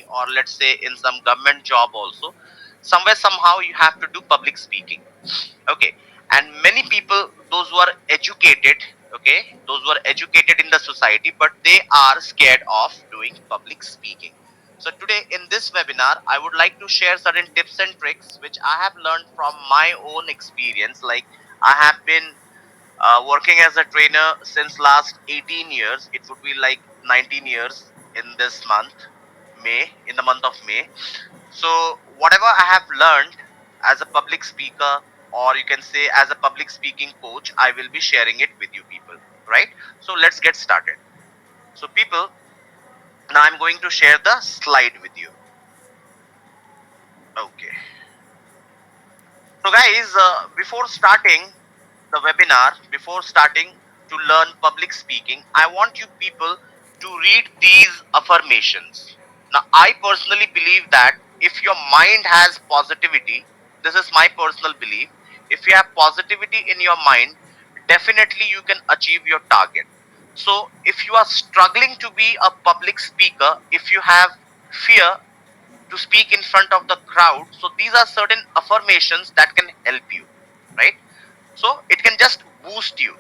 or let's say in some government job also, somewhere somehow you have to do public speaking. Okay. And many people, those who are educated, okay, those who are educated in the society, but they are scared of doing public speaking. So today in this webinar I would like to share certain tips and tricks which I have learned from my own experience. Like, I have been working as a trainer since last 18 years. It would be like 19 years in this month, May, in the month of May. So whatever I have learned as a public speaker, or you can say as a public speaking coach, I will be sharing it with you people, right? So let's get started. So people, now I'm going to share the slide with you. Okay. So guys, before starting the webinar, before starting to learn public speaking, I want you people to read these affirmations. Now, I personally believe that if your mind has positivity, this is my personal belief, if you have positivity in your mind, definitely you can achieve your target. So, if you are struggling to be a public speaker, if you have fear to speak in front of the crowd, so these are certain affirmations that can help you, right? So it can just boost you.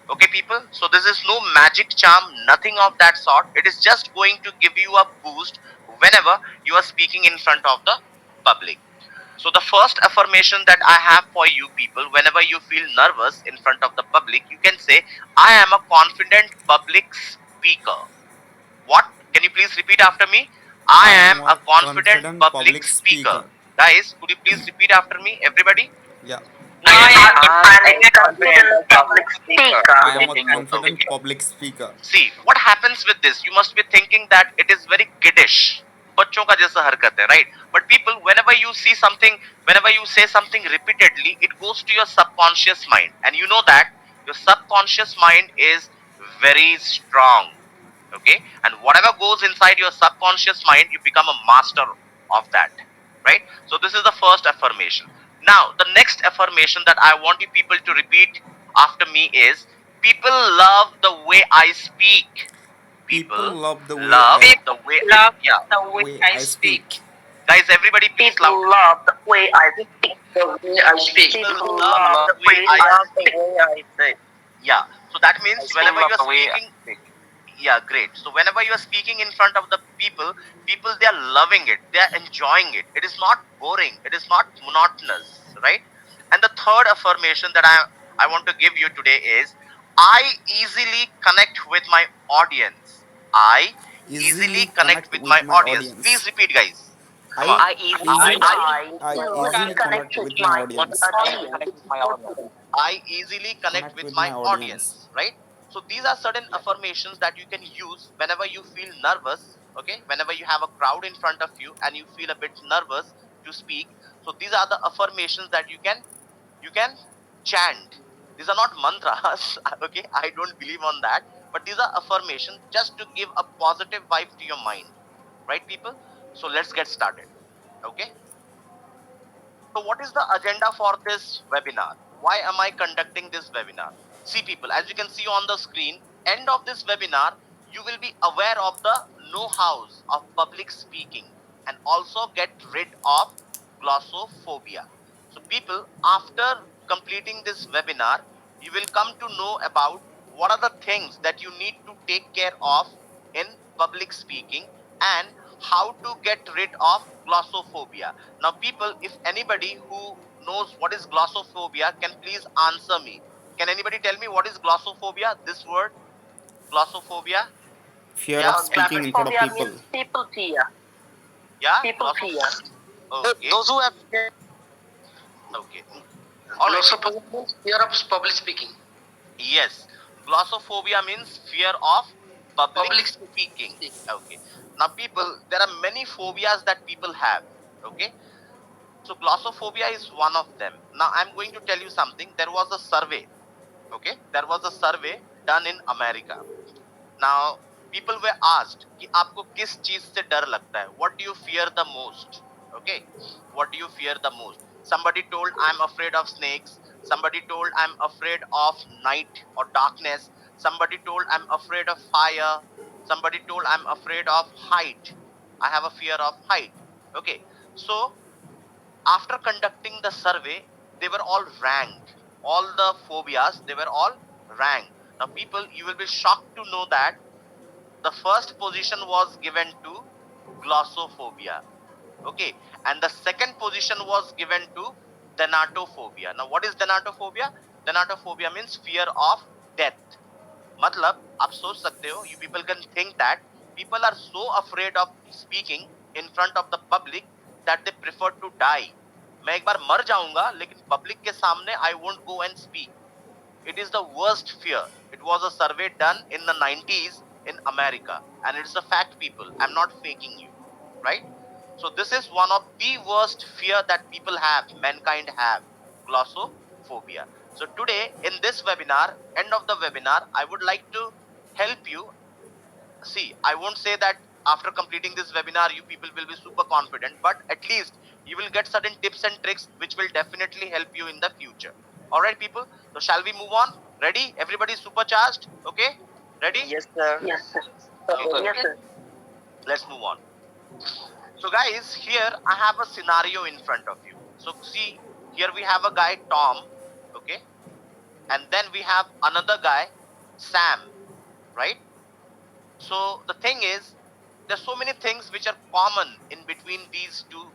Okay, people, so this is no magic charm, nothing of that sort. It is just going to give you a boost whenever you are speaking in front of the public. So the first affirmation that I have for you people, whenever you feel nervous in front of the public, you can say, I am a confident public speaker. What? Can you please repeat after me? I I am am a a confident confident public public speaker. speaker. Guys, could you please repeat after me, everybody? Yeah, I am I a am a confident confident public public speaker. I speaker. am a Okay. confident public speaker. See, what happens with this? You must be thinking that it is very kiddish. बच्चों का जैसा हरकत है, right? But people, whenever you see something, whenever you say something repeatedly, it goes to your subconscious mind. And you know that your subconscious mind is very strong. Okay, and whatever goes inside your subconscious mind, you become a master of that, right? So this is the first affirmation. Now the next affirmation that I want you people to repeat after me is, people love the way I speak. People People love the way love I the way, Love yeah, the way way I I speak. speak. guys, everybody please People loudly. love the way I speak. The way I speak. People People love love the the way way I I speak. speak. Yeah, so that means People whenever love you are the way I speaking, speak. yeah, great. So whenever you are speaking in front of the people, people, they are loving it, they are enjoying it. It is not boring, it is not monotonous, right? And the third affirmation that I want to give you today is, I easily connect with my audience. I easily Easily connect connect with with my my audience. Please audience. repeat, guys. Come on. I I easily, easily I easily easily connect connect with with my my audience. connect with my audience. I easily connect Connect with with my my audience. audience, right? So these are certain affirmations that you can use whenever you feel nervous, okay? Whenever you have a crowd in front of you and you feel a bit nervous to speak. So these are the affirmations that you can chant. These are not mantras, okay? I don't believe on that, but these are affirmations just to give a positive vibe to your mind, right, people? So let's get started, okay? So what is the agenda for this webinar? Why am I conducting this webinar? See people, as you can see on the screen, end of this webinar, you will be aware of the know-hows of public speaking and also get rid of glossophobia. So people, after completing this webinar, you will come to know about what are the things that you need to take care of in public speaking and how to get rid of glossophobia. Now, people, if anybody who knows what is glossophobia, can please answer me. Can anybody tell me what is glossophobia? This word, glossophobia? Fear Yeah, of speaking in front of Glossophobia people. means people fear. yeah, People fear. glossophobia. Okay, Those who have okay. All right, people. glossophobia means fear of public speaking. Yes, glossophobia means fear of public Public speaking. speaking. Okay. Now, people, there are many phobias that people have. Okay. So, glossophobia is one of them. Now, I'm going to tell you something. There was a survey. Okay. There was a survey done in America. Now, people were asked कि आपको किस चीज से डर लगता है? What do you fear the most? Okay, what do you fear the most? Somebody told, I'm afraid of snakes. Somebody told, I'm afraid of night or darkness. Somebody told, I'm afraid of fire. Somebody told, I'm afraid of height. I have a fear of height. Okay, so after conducting the survey, they were all ranked. All the phobias, they were all ranked. Now, people, you will be shocked to know that the first position was given to glossophobia. Okay, and the second position was given to thanatophobia. Now, what is thanatophobia? Thanatophobia means fear of death. मतलब आप सोच सकते हो, you people can think that people are so afraid of speaking in front of the public that they prefer to die. मैं एक बार मर जाऊंगा लेकिन पब्लिक के सामने I won't go and speak. It is the worst fear. It was a survey done in the 90s in America, and it's a fact, people. I'm not faking you, right? So this is one of the worst fear that people have, mankind have, glossophobia. So today in this webinar, end of the webinar, I would like to help you. See, I won't say that after completing this webinar, you people will be super confident, but at least you will get certain tips and tricks which will definitely help you in the future. All right, people. So shall we move on? Ready? Everybody supercharged? Okay. Ready? Yes, sir. Yes, sir. Okay. Yes, sir. Let's move on. So guys, here I have a scenario in front of you. So see, here we have a guy, Tom. Okay. And then we have another guy, Sam, right? So the thing is, there's so many things which are common in between these two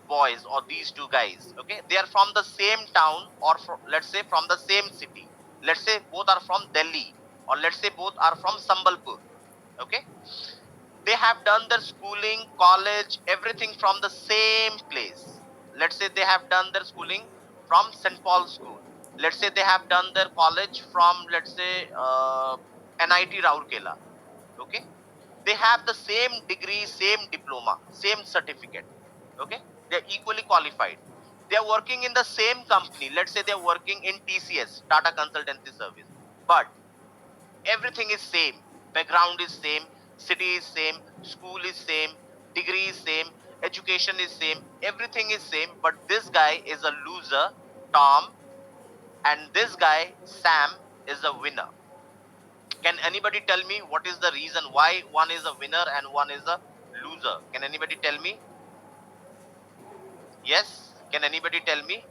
boys or these two guys. Okay, they are from the same town, or let's say from the same city. Let's say both are from Delhi, or let's say both are from Sambalpur. Okay, they have done their schooling, college, everything from the same place. Let's say they have done their schooling from St. Paul's School. Let's say they have done their college from, let's say, NIT Rourkela. Okay, they have the same degree, same diploma, same certificate. Okay, they're equally qualified. They're working in the same company. Let's say they're working in TCS, Tata Consultancy Service, but everything is same. Background is same, city is same, school is same, degree is same, education is same, everything is same. But this guy is a loser, Tom, and this guy, Sam, is a winner. Can anybody tell me what is the reason why one is a winner and one is a loser? Can anybody tell me? Yes? Can anybody tell me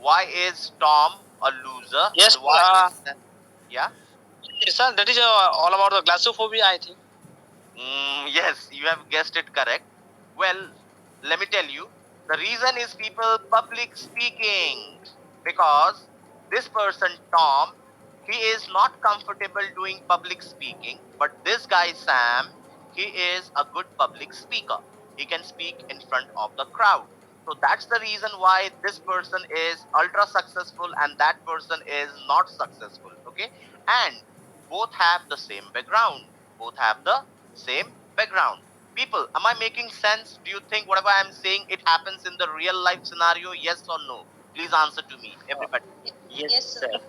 why is Tom a loser Yes, and why is Sam? Yeah? sir. That is all about the glossophobia, I think. Yes, you have guessed it correct. Well, let me tell you, the reason is people public speaking, because this person Tom, he is not comfortable doing public speaking, but this guy Sam, he is a good public speaker. He can speak in front of the crowd. So that's the reason why this person is ultra successful and that person is not successful. Okay, and both have the same background, both have the same background. People, am I making sense? Do you think whatever I'm saying, it happens in the real life scenario? Yes or no? Please answer to me, everybody. Yes, sir. Yes,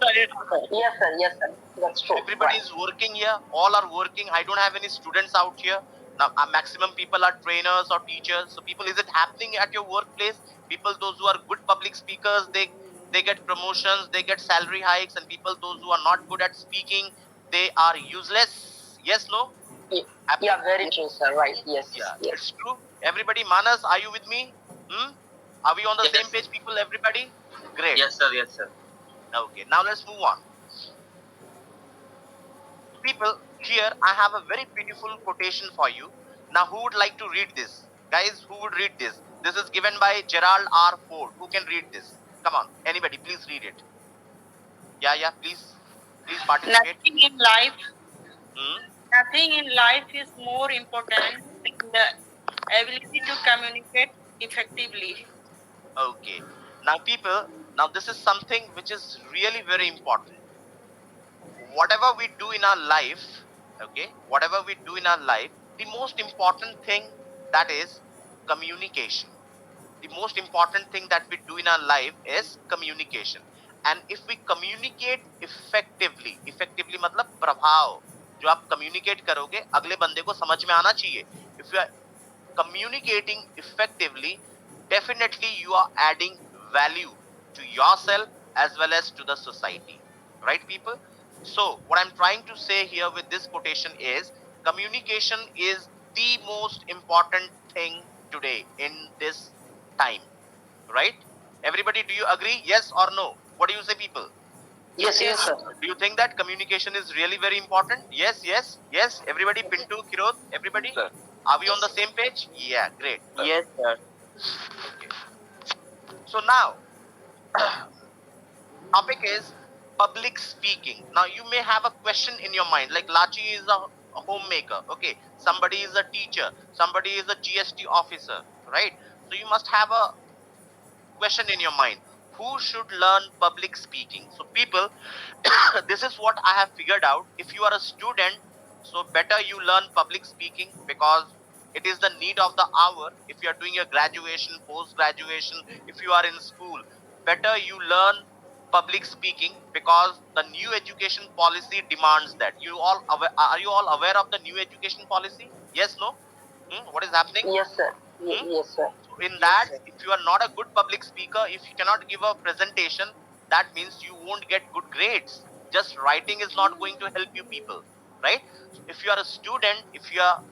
sir. Yes, sir. That's true. Everybody is working here. All are working. I don't have any students out here. Now, maximum people are trainers or teachers. So, people, is it happening at your workplace? People, those who are good public speakers, they get promotions, they get salary hikes, and people, those who are not good at speaking, they are useless. Yes, no? Yeah, very true, sir. Right. Yes. Yeah, Yes. it's true. Everybody, Manas, are you with me? Hmm? Are we on the same page, people? Everybody? Great. Yes, sir. Yes, sir. Okay, now let's move on. People, here I have a very beautiful quotation for you. Now, who would like to read this? Guys, who would read this? This is given by Gerald R. Ford. Who can read this? Come on, anybody, please read it. Yeah, please participate. Hmm? Nothing in life is more important than the ability to communicate effectively. Okay. Now, people, now this is something which is really very important. Whatever we do in our life, okay, whatever we do in our life, the most important thing, that is communication. The most important thing that we do in our life is communication. And if we communicate effectively मतलब प्रभाव, जो आप communicate करोगे अगले बंदे को समझ में आना चाहिए. If you are communicating effectively, definitely you are adding value to yourself as well as to the society. Right, people? So, what I'm trying to say here with this quotation is communication is the most important thing today in this time, right? Everybody, do you agree? Yes or no? What do you say, people? Yes, yes, sir. Do you think that communication is really very important? Yes, yes, yes. Everybody, Pintu, Kirot, everybody? Sir. Are we on the same page? Yeah, great. Yes, sir. Okay. So now, topic is public speaking. Now, you may have a question in your mind, like Lachi is a homemaker. Okay. Somebody is a teacher. Somebody is a GST officer, right? So you must have a question in your mind. Who should learn public speaking? So people, this is what I have figured out. If you are a student, so better you learn public speaking because it is the need of the hour. If you are doing your graduation, post graduation, if you are in school, better you learn public speaking because the new education policy demands that. Are you all aware of the new education policy? Yes, no? What is happening? Yes, sir. Hmm? Yes, sir. So in that, if you are not a good public speaker, if you cannot give a presentation, that means you won't get good grades. Just writing is not going to help you people, right? So if you are a student, if you are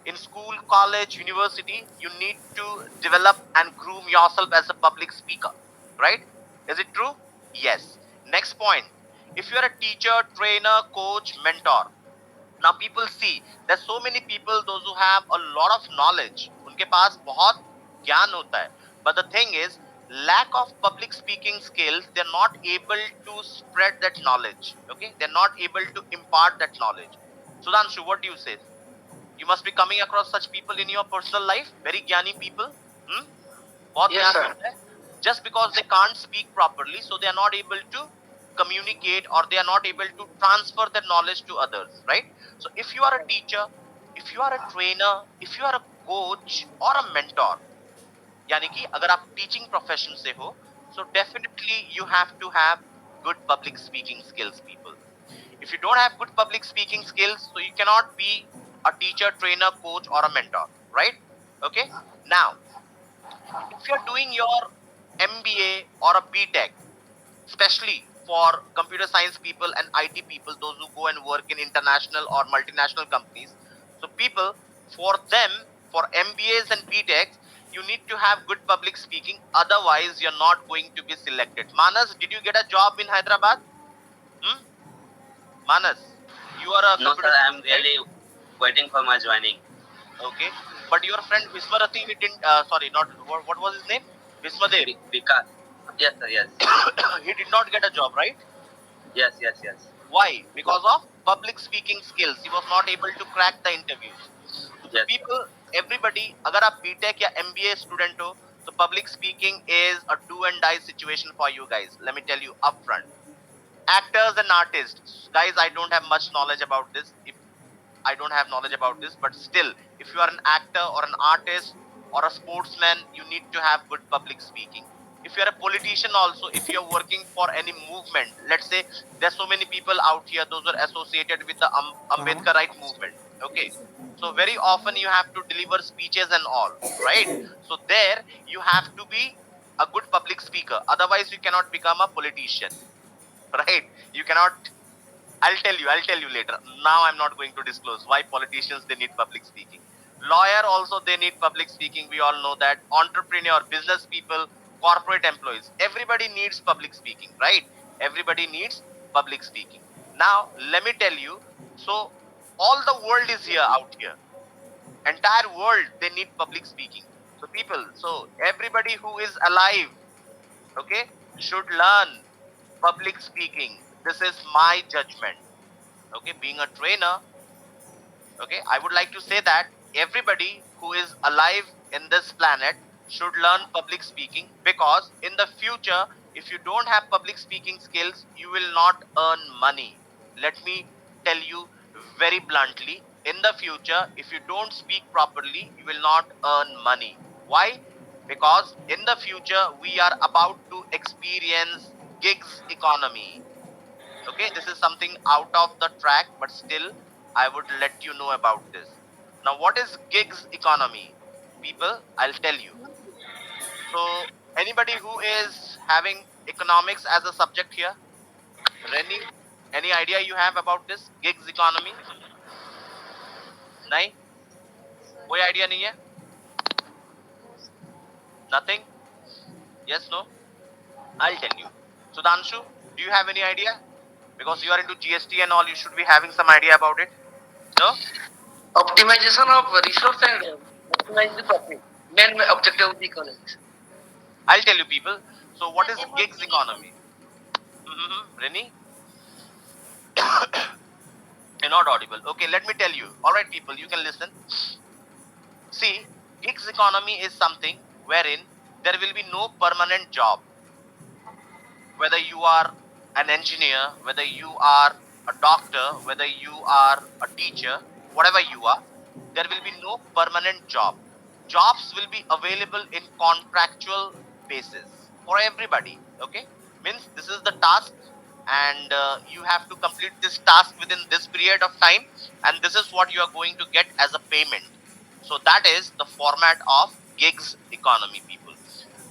in school, college, university, you need to develop and groom yourself as a public speaker, right? Is it true? Yes. Next point. If you are a teacher, trainer, coach, mentor, now people see there's so many people, those who have a lot of knowledge, उनके पास बहुत ज्ञान होता है, but the thing is lack of public speaking skills, they're not able to spread that knowledge. Okay, they're not able to impart that knowledge. Sudhanshu, what do you say? You must be coming across such people in your personal life, very ज्ञानी people. hmm? बहुत Yes, ध्यान sir. रखना है. Just because they can't speak properly, so they are not able to communicate or they are not able to transfer their knowledge to others, right? So if you are a teacher, if you are a trainer, if you are a coach or a mentor, यानी कि अगर आप teaching profession से हो, so definitely you have to have good public speaking skills, people. If you don't have good public speaking skills, so you cannot be a teacher, trainer, coach or a mentor, right? Okay. Now, if you're doing your MBA or a BTech, especially for computer science people and IT people, those who go and work in international or multinational companies, so people, for them, for MBAs and BTechs, you need to have good public speaking. Otherwise, you're not going to be selected. Manas, did you get a job in Hyderabad? Hmm? Manas, you are a No, sir. computer I science, am right? really waiting for my joining. Okay. But your friend Viswarathi, he didn't, sorry, not, what was his name? Vismadev. Vikas. Yes, sir. Yes. He did not get a job, right? Yes. Yes. Yes. Why? Because of public speaking skills. He was not able to crack the interviews. So Yes, sir. people, everybody, अगर आप BTech या MBA student हो, so public speaking is a do and die situation for you guys. Let me tell you upfront. Actors and artists, guys, I don't have much knowledge about this. If I don't have knowledge about this, but still, if you are an actor or an artist or a sportsman, you need to have good public speaking. If you're a politician also, if you're working for any movement, let's say there's so many people out here, those are associated with the Ambedkarite movement. Okay. So very often you have to deliver speeches and all, right? So there you have to be a good public speaker. Otherwise you cannot become a politician, right? You cannot. I'll tell you later. Now I'm not going to disclose why politicians they need public speaking. Lawyer also they need public speaking. We all know that. Entrepreneur, business people, corporate employees, everybody needs public speaking, right? Everybody needs public speaking. Now let me tell you. So all the world is here out here. Entire world they need public speaking. So people, so everybody who is alive, okay, should learn public speaking. This is my judgment. Okay, being a trainer, okay, I would like to say that everybody who is alive in this planet should learn public speaking because in the future, if you don't have public speaking skills, you will not earn money. Let me tell you very bluntly, in the future, if you don't speak properly, you will not earn money. Why? Because in the future, we are about to experience gigs economy. Okay, this is something out of the track, but still I would let you know about this. Now what is gigs economy, people? I'll tell you. So anybody who is having economics as a subject here, Rennie, any idea you have about this gigs economy? Nai? कोई idea नहीं है? Nothing? Yes, no? I'll tell you. Sudhanshu, do you have any idea? Because you are into GST and all, you should be having some idea about it. No? Optimization of resource and maximize the profit. Main objective of the economics. I'll tell you, people. So, what Sir, is about gigs minimum. economy? Rennie? You're not audible. Okay, let me tell you. All right, people, you can listen. See, gigs economy is something wherein there will be no permanent job. Whether you are an engineer, whether you are a doctor, whether you are a teacher, whatever you are, there will be no permanent job. Jobs will be available in contractual basis for everybody. Okay, means this is the task, and you have to complete this task within this period of time, and this is what you are going to get as a payment. So that is the format of gigs economy, people.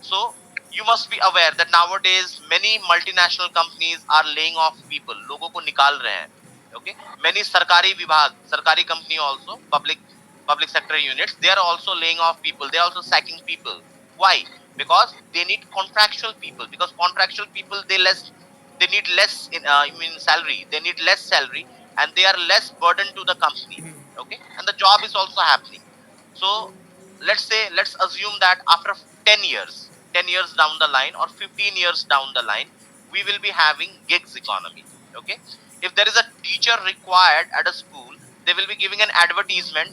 So you must be aware that nowadays many multinational companies are laying off people. लोगों को निकाल रहे हैं. Okay, many sarkari company also, public sector units, they are also laying off people. They are also sacking people. Why? Because they need contractual people. Because contractual people, they need less in salary. They need less salary, and they are less burden to the company. Okay, and the job is also happening. So let's assume that after 10 years down the line, or 15 years down the line, we will be having gigs economy. Okay, if there is a teacher required at a school, they will be giving an advertisement,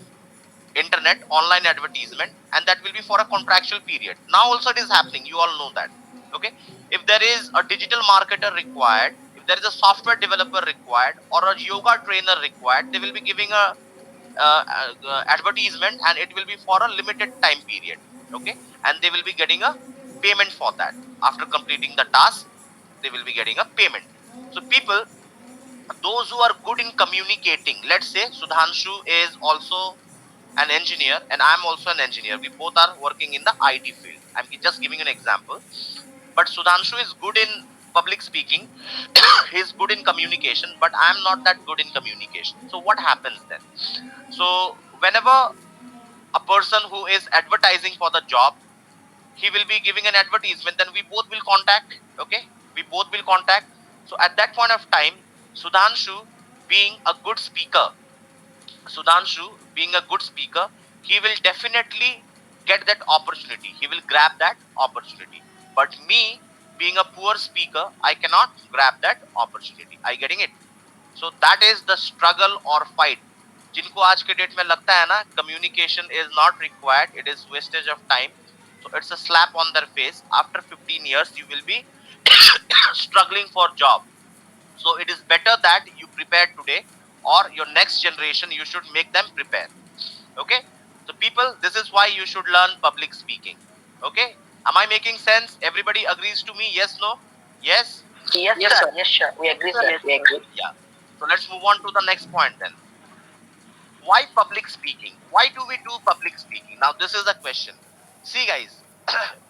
internet online advertisement, and that will be for a contractual period. Now also it is happening, you all know that. Okay, if there is a digital marketer required, if there is a software developer required, or a yoga trainer required, they will be giving a advertisement, and it will be for a limited time period. Okay, and they will be getting a payment for that. After completing the task, they will be getting a payment. So people, those who are good in communicating, let's say Sudhanshu is also an engineer and I'm also an engineer, we both are working in the IT field, I'm just giving an example. But Sudhanshu is good in public speaking, he's good in communication, but I'm not that good in communication. So what happens then? So whenever a person who is advertising for the job, he will be giving an advertisement, then we both will contact. Okay, we both will contact. So at that point of time, Sudhanshu being a good speaker, Sudhanshu being a good speaker, he will definitely get that opportunity. He will grab that opportunity. But me being a poor speaker, I cannot grab that opportunity. Are you getting it? So that is the struggle or fight. जिनको आज के date में लगता है ना communication is not required, it is wastage of time, so it's a slap on their face. After 15 years you will be struggling for job. So it is better that you prepare today, or your next generation you should make them prepare. Okay, so people, this is why you should learn public speaking. Okay, am I making sense? Everybody agrees to me? Yes, no? Yes? Yes, yes, sir. Yes, sir. We agree, sir. Yes. We agree. Yeah, so let's move on to the next point then. Why public speaking? Why do we do public speaking? Now this is a question. See guys,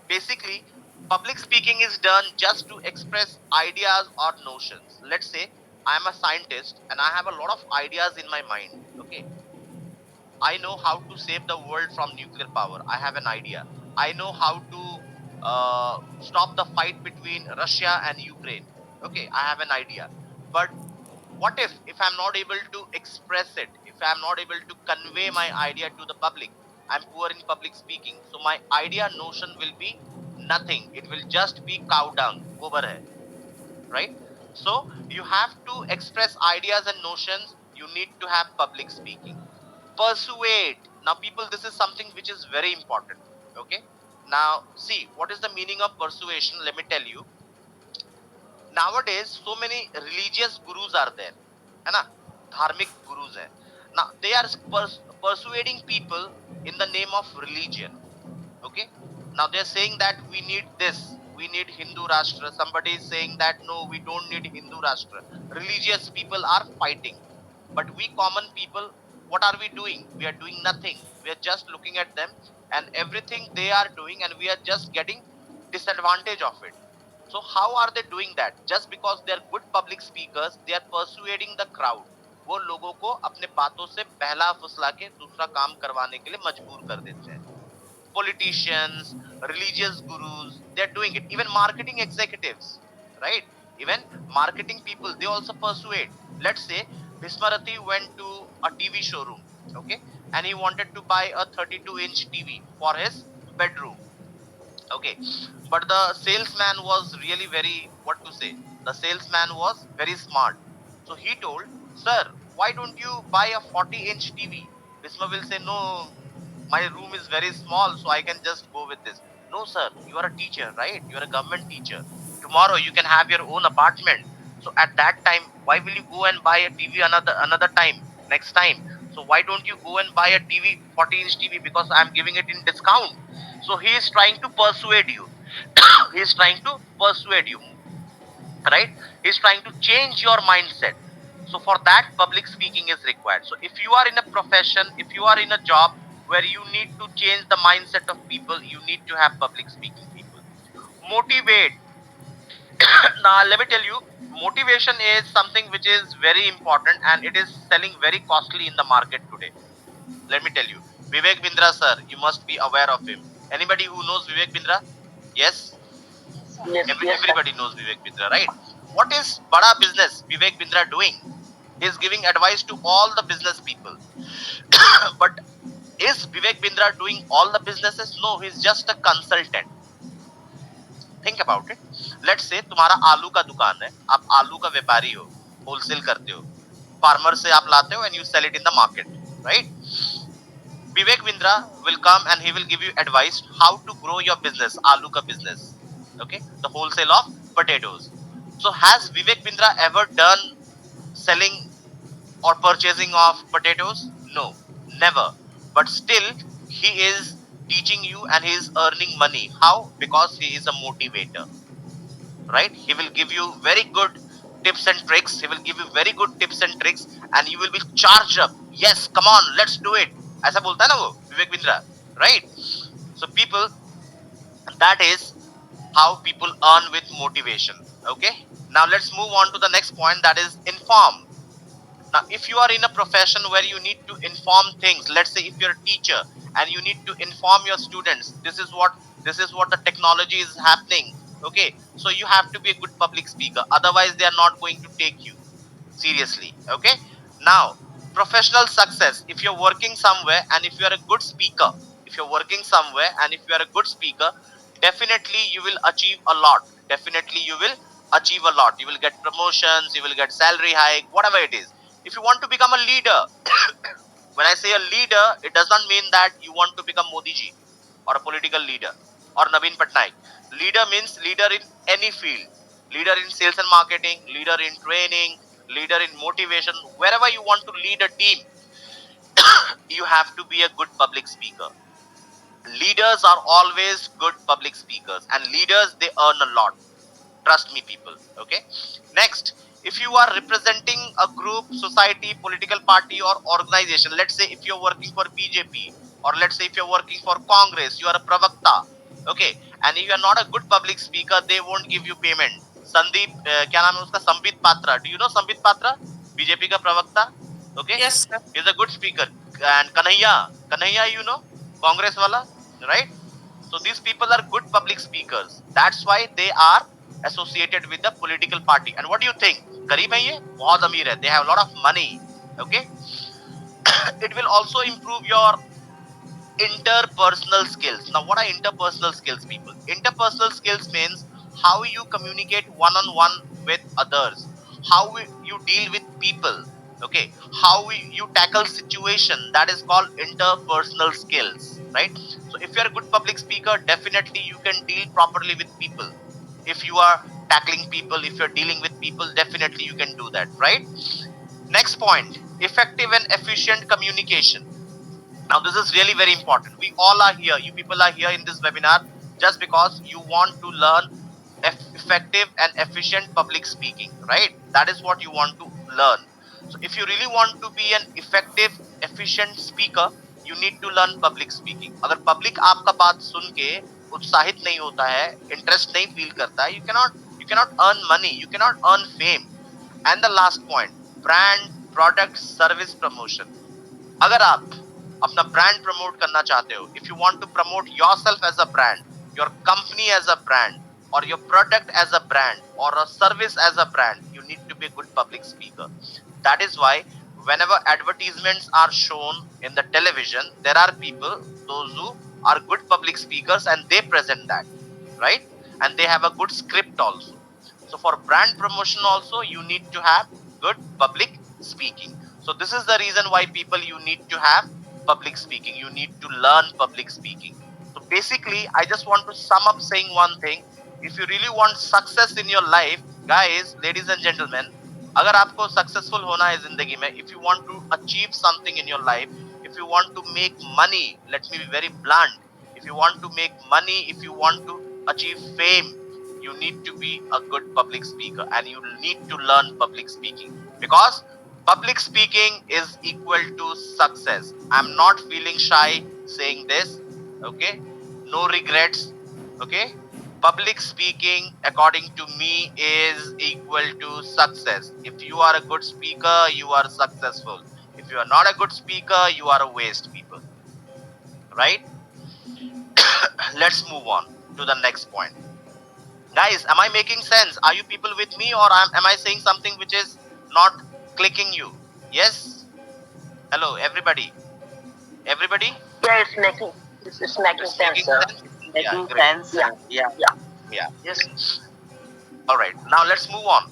basically public speaking is done just to express ideas or notions. Let's say I'm a scientist and I have a lot of ideas in my mind. Okay, I know how to save the world from nuclear power. I have an idea. I know how to stop the fight between Russia and Ukraine. Okay, I have an idea. But what if I'm not able to express it, if I'm not able to convey my idea to the public? I'm poor in public speaking, so my idea notion will be nothing, it will just be cow dung, gobar hai, right? So you have to express ideas and notions, you need to have public speaking. Persuade. Now people, this is something which is very important. Okay, now see, what is the meaning of persuasion? Let me tell you. Nowadays so many religious gurus are there, है ना, धार्मिक gurus हैं. Now they are persuading people in the name of religion. Okay, now they're saying that we need this, we need Hindu Rashtra. Somebody is saying that no, we don't need Hindu Rashtra. Religious people are fighting, but we common people, what are we doing? We are doing nothing, we are just looking at them and everything they are doing, and we are just getting disadvantage of it. So how are they doing that? Just because they are good public speakers, they are persuading the crowd. वो लोगों को अपने बातों से बहला फुसला के दूसरा काम करवाने के लिए मजबूर कर देते हैं. Politicians, religious gurus, they're doing it. Even marketing executives, right? Even marketing people, they also persuade. Let's say Bhismarati went to a TV showroom, okay, and he wanted to buy a 32-inch TV for his bedroom, okay, but the salesman was really very, what to say, the salesman was very smart. So he told, sir, why don't you buy a 40-inch TV? Bisma will say, no, my room is very small, so I can just go with this. No, sir, you are a teacher, right? You are a government teacher. Tomorrow you can have your own apartment. So at that time, why will you go and buy a TV another time, next time? So why don't you go and buy a TV, 40-inch TV, because I'm giving it in discount? So he is trying to persuade you. He is trying to persuade you, right? He is trying to change your mindset. So for that, public speaking is required. So if you are in a profession, if you are in a job where you need to change the mindset of people, you need to have public speaking people. Motivate. Now let me tell you, motivation is something which is very important and it is selling very costly in the market today. Let me tell you, Vivek Bindra sir, you must be aware of him. Anybody who knows Vivek Bindra? Yes, Yes, yes, sir. everybody knows Vivek Bindra, right? What is Bada Business Vivek Bindra doing? He is giving advice to all the business people. But is Vivek Bindra doing all the businesses? No, he's just a consultant. Think about it. Let's say तुम्हारा आलू का दुकान है, आप आलू का व्यापारी हो, होलसेल करते हो, फार्मर से आप लाते हो and you sell it in the market, right? Vivek Bindra will come and he will give you advice how to grow your business, aloo ka business. Okay, the wholesale of potatoes. So has Vivek Bindra ever done selling or purchasing of potatoes? No, never. But still, he is teaching you and he is earning money. How? Because he is a motivator, right? He will give you very good tips and tricks. He will give you very good tips and tricks, and you will be charged up. Yes, come on, let's do it. ऐसा बोलता है ना वो Vivek Bindra, right? So people, that is how people earn with motivation. Okay. Now let's move on to the next point, that is inform. Now, if you are in a profession where you need to inform things, let's say if you're a teacher and you need to inform your students, this is what the technology is happening. Okay, so you have to be a good public speaker. Otherwise, they are not going to take you seriously. Okay. Now, professional success. If you're working somewhere and if you are a good speaker, if you're working somewhere and if you are a good speaker, definitely you will achieve a lot. Definitely you will achieve a lot. You will get promotions, you will get salary hike, whatever it is. If you want to become a leader, when I say a leader, it does not mean that you want to become Modi ji or a political leader or Naveen Patnaik. Leader means leader in any field. Leader in sales and marketing, leader in training, leader in motivation. Wherever you want to lead a team, you have to be a good public speaker. Leaders are always good public speakers, and leaders, they earn a lot. Trust me, people. Okay. Next, if you are representing a group, society, political party, or organization, let's say if you're working for BJP, or let's say if you're working for Congress, you are a pravakta. Okay. And if you are not a good public speaker, they won't give you payment. Sandeep, क्या नाम है उसका, Sambit Patra. Do you know Sambit Patra? BJP का प्रवक्ता. Okay. Yes, sir. He's a good speaker. And Kanhaiya, you know, Congress wala, right? So these people are good public speakers. That's why they are associated with the political party. And what do you think? गरीब है ये, बहुत अमीर है. They have a lot of money. Okay. It will also improve your interpersonal skills. Now, what are interpersonal skills, people? Interpersonal skills means how you communicate one-on-one with others, how you deal with people. Okay, how you tackle situation. That is called interpersonal skills, right? So, if you are a good public speaker, definitely you can deal properly with people. If you are tackling people, if you're dealing with people, definitely you can do that, right? Next point, effective and efficient communication. Now, this is really very important. We all are here. You people are here in this webinar just because you want to learn effective and efficient public speaking, right? That is what you want to learn. So, if you really want to be an effective, efficient speaker, you need to learn public speaking. अगर public आपका बात सुन के उत्साहित नहीं होता है, interest नहीं feel करता है, you cannot earn money, you cannot earn fame. And the last point, brand product service promotion. अगर आप अपना ब्रांड प्रमोट करना चाहते हो, if you want to promote yourself as a brand, your company as a brand, or your product as a brand, or a service as a brand, you need to be a good public speaker. That is why whenever advertisements are shown in the television, there are people, those who are good public speakers, and they present that, right? And they have a good script also. So for brand promotion also, you need to have good public speaking. So this is the reason why people, you need to have public speaking, you need to learn public speaking. So basically, I just want to sum up saying one thing. If you really want success in your life, guys, ladies and gentlemen, अगर आपको successful होना है जिंदगी में, if you want to achieve something in your life, if you want to make money, let me be very blunt, if you want to make money, if you want to achieve fame, you need to be a good public speaker, and you need to learn public speaking, because public speaking is equal to success. I'm not feeling shy saying this. Okay, no regrets. Okay, public speaking, according to me, is equal to success. If you are a good speaker, you are successful. If you are not a good speaker, you are a waste, people. Right? Let's move on to the next point. Guys, am I making sense? Are you people with me, or am I saying something which is not clicking you? Yes? Hello, everybody. Everybody? Yeah, it's making It's sense, making sir. sense? It's Yeah, making great. sense. Yeah, yeah, yeah. Yeah. Yes. All right. Now let's move on.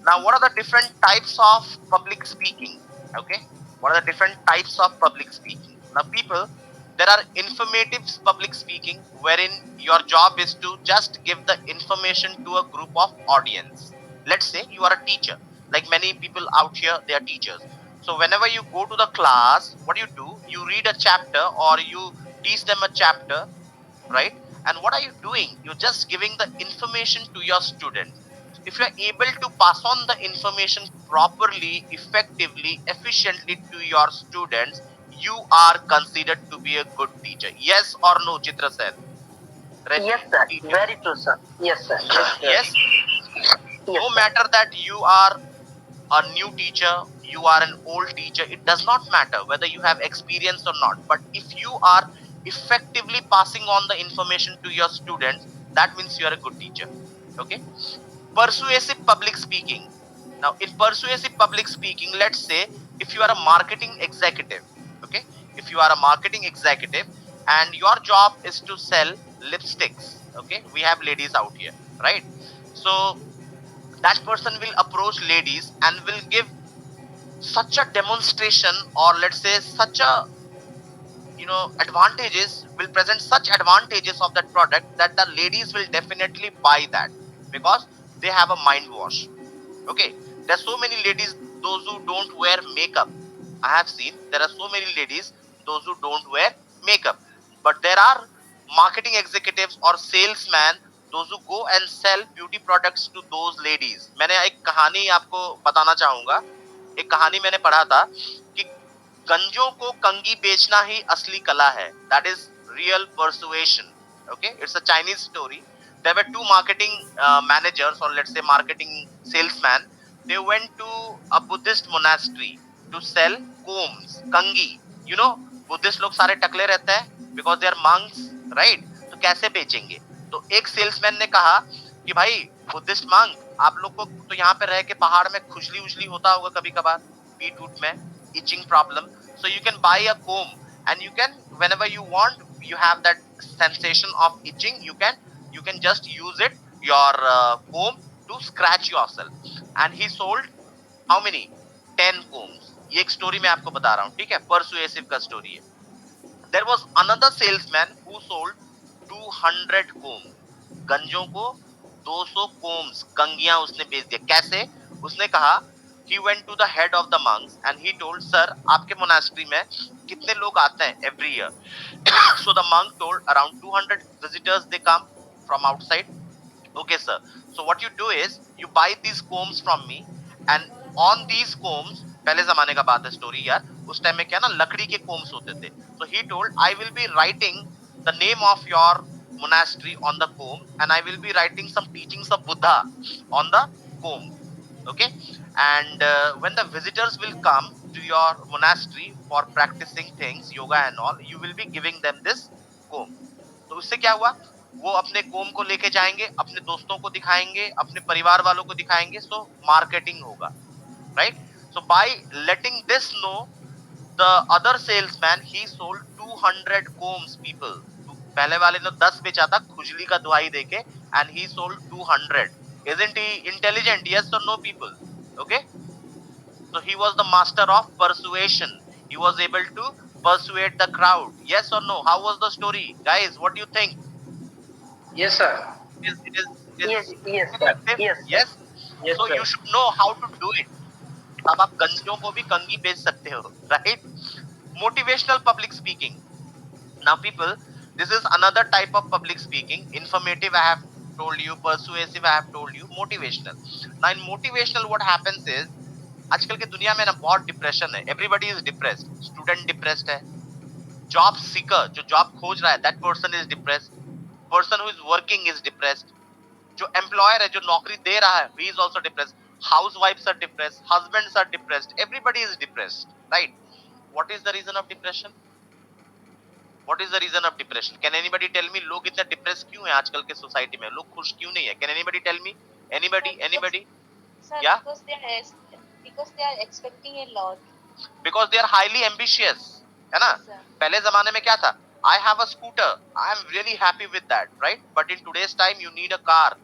Now, what are the different types of public speaking? Okay. What are the different types of public speaking? Now, people, there are informative public speaking, wherein your job is to just give the information to a group of audience. Let's say you are a teacher. Like many people out here, they are teachers. So whenever you go to the class, what do? You read a chapter, or you teach them a chapter, right? And what are you doing? You're just giving the information to your students. If you're able to pass on the information properly, effectively, efficiently to your students, you are considered to be a good teacher. Yes or no, Chitra sir? Yes, sir. Very true, sir. Yes, sir. Yes, sir. Yes. Yes, No sir. matter that you are a new teacher, you are an old teacher, it does not matter whether you have experience or not. But if you are effectively passing on the information to your students, that means you are a good teacher. Okay. Persuasive public speaking. Now, in persuasive public speaking, let's say if you are a marketing executive, okay, if you are a marketing executive and your job is to sell lipsticks, okay, we have ladies out here, right? So that person will approach ladies and will give such a demonstration, or let's say such a, advantages, will present such advantages of that product, that the ladies will definitely buy that, because they have a mind wash. Okay, there's so many ladies, those who don't wear makeup. I have seen there are so many ladies, those who don't wear makeup, but there are marketing executives or salesmen, those who go and sell beauty products to those ladies. मैंने एक कहानी आपको बताना चाहूंगा. एक कहानी मैंने पढ़ा था कि गंजों को कंगी बेचना ही असली कला है. That is real persuasion. Okay, it's a Chinese story. There were two marketing managers, or let's say marketing salesmen. They went to a Buddhist monastery to sell combs, कंगी. Buddhist लोग सारे टकले रहते हैं, because they are monks, right? तो कैसे बेचेंगे? तो एक salesman ने कहा कि भाई, बुद्धिस्ट मंक, आप लोग को तो यहाँ पे रह के पहाड़ में खुजली उजली होता होगा कभी कभार, पीठ उठ में itching problem. So you can buy a comb, and you can, whenever you want, you have that sensation of itching, you can just use it, your comb, to scratch yourself. And he sold how many? 10 combs. ये एक story मैं आपको बता रहा हूँ, ठीक है? Persuasive का स्टोरी है. There was another salesman who sold 200 combs. गंजों को 200 combs, कंगियां उसने बेच दिया. कैसे? उसने कहा, he went to the head of the monks and he told, sir, आपके monastery में कितने लोग आते हैं every year? So the monk told, around 200 visitors they come from outside. Okay, sir. So what you do is, you buy these combs from me, and on these combs, पहले जमाने का बात है स्टोरी यार, उस टाइम में क्या ना, लकड़ी के combs होते थे. So he told, I will be writing the name of your monastery on the comb, and I will be writing some teachings of Buddha on the comb. Okay, and when the visitors will come to your monastery for practicing things, yoga and all, you will be giving them this comb. तो उससे क्या हुआ, वो अपने कोम को लेके जाएंगे, अपने दोस्तों को दिखाएंगे, अपने परिवार वालों को दिखाएंगे, सो मार्केटिंग होगा, right. So by letting this know, the other salesman he sold 200 combs people. पहले वाले ने 10 बेचा था खुजली का दुआई देके, and he sold 200. Isn't he intelligent? Yes or no, people? Okay, so he was the master of persuasion. He was able to persuade the crowd. Yes or no? How was the story, guys? What do you think? Yes, sir. It is Yes, sir. effective. Yes, sir. Yes. Yes, So sir. you should know how to do it. तब आप गंजियों को भी कंगी बेच सकते हो, right? Motivational public speaking. Now, people, this is another type of public speaking. Informative, I have told you. Persuasive, I have told you. Motivational. Now, in motivational, what happens is, आजकल के दुनिया में ना बहुत डिप्रेशन है. Everybody is depressed. Student depressed है. Job seeker जो job खोज रहा है, that person is depressed. Person who is working is depressed. जो एम्प्लॉयर है जो नौकरी दे रहा है, ही इज ऑल्सो डिप्रेस्ड. हाउस वाइफ्स are depressed, husbands are depressed, everybody is depressed, right. What is the reason of depression? What is the reason of depression? Can anybody tell me? लोग इतना डिप्रेस क्यों है आजकल के सोसाइटी में? लोग खुश क्यों नहीं है? Can anybody tell me? Anybody? Anybody? Sir, या because they are expecting a lot. Because they are highly ambitious, है ना. Sir. पहले जमाने में क्या था? I have a scooter, I am really happy with that, right. But in today's time you need a car,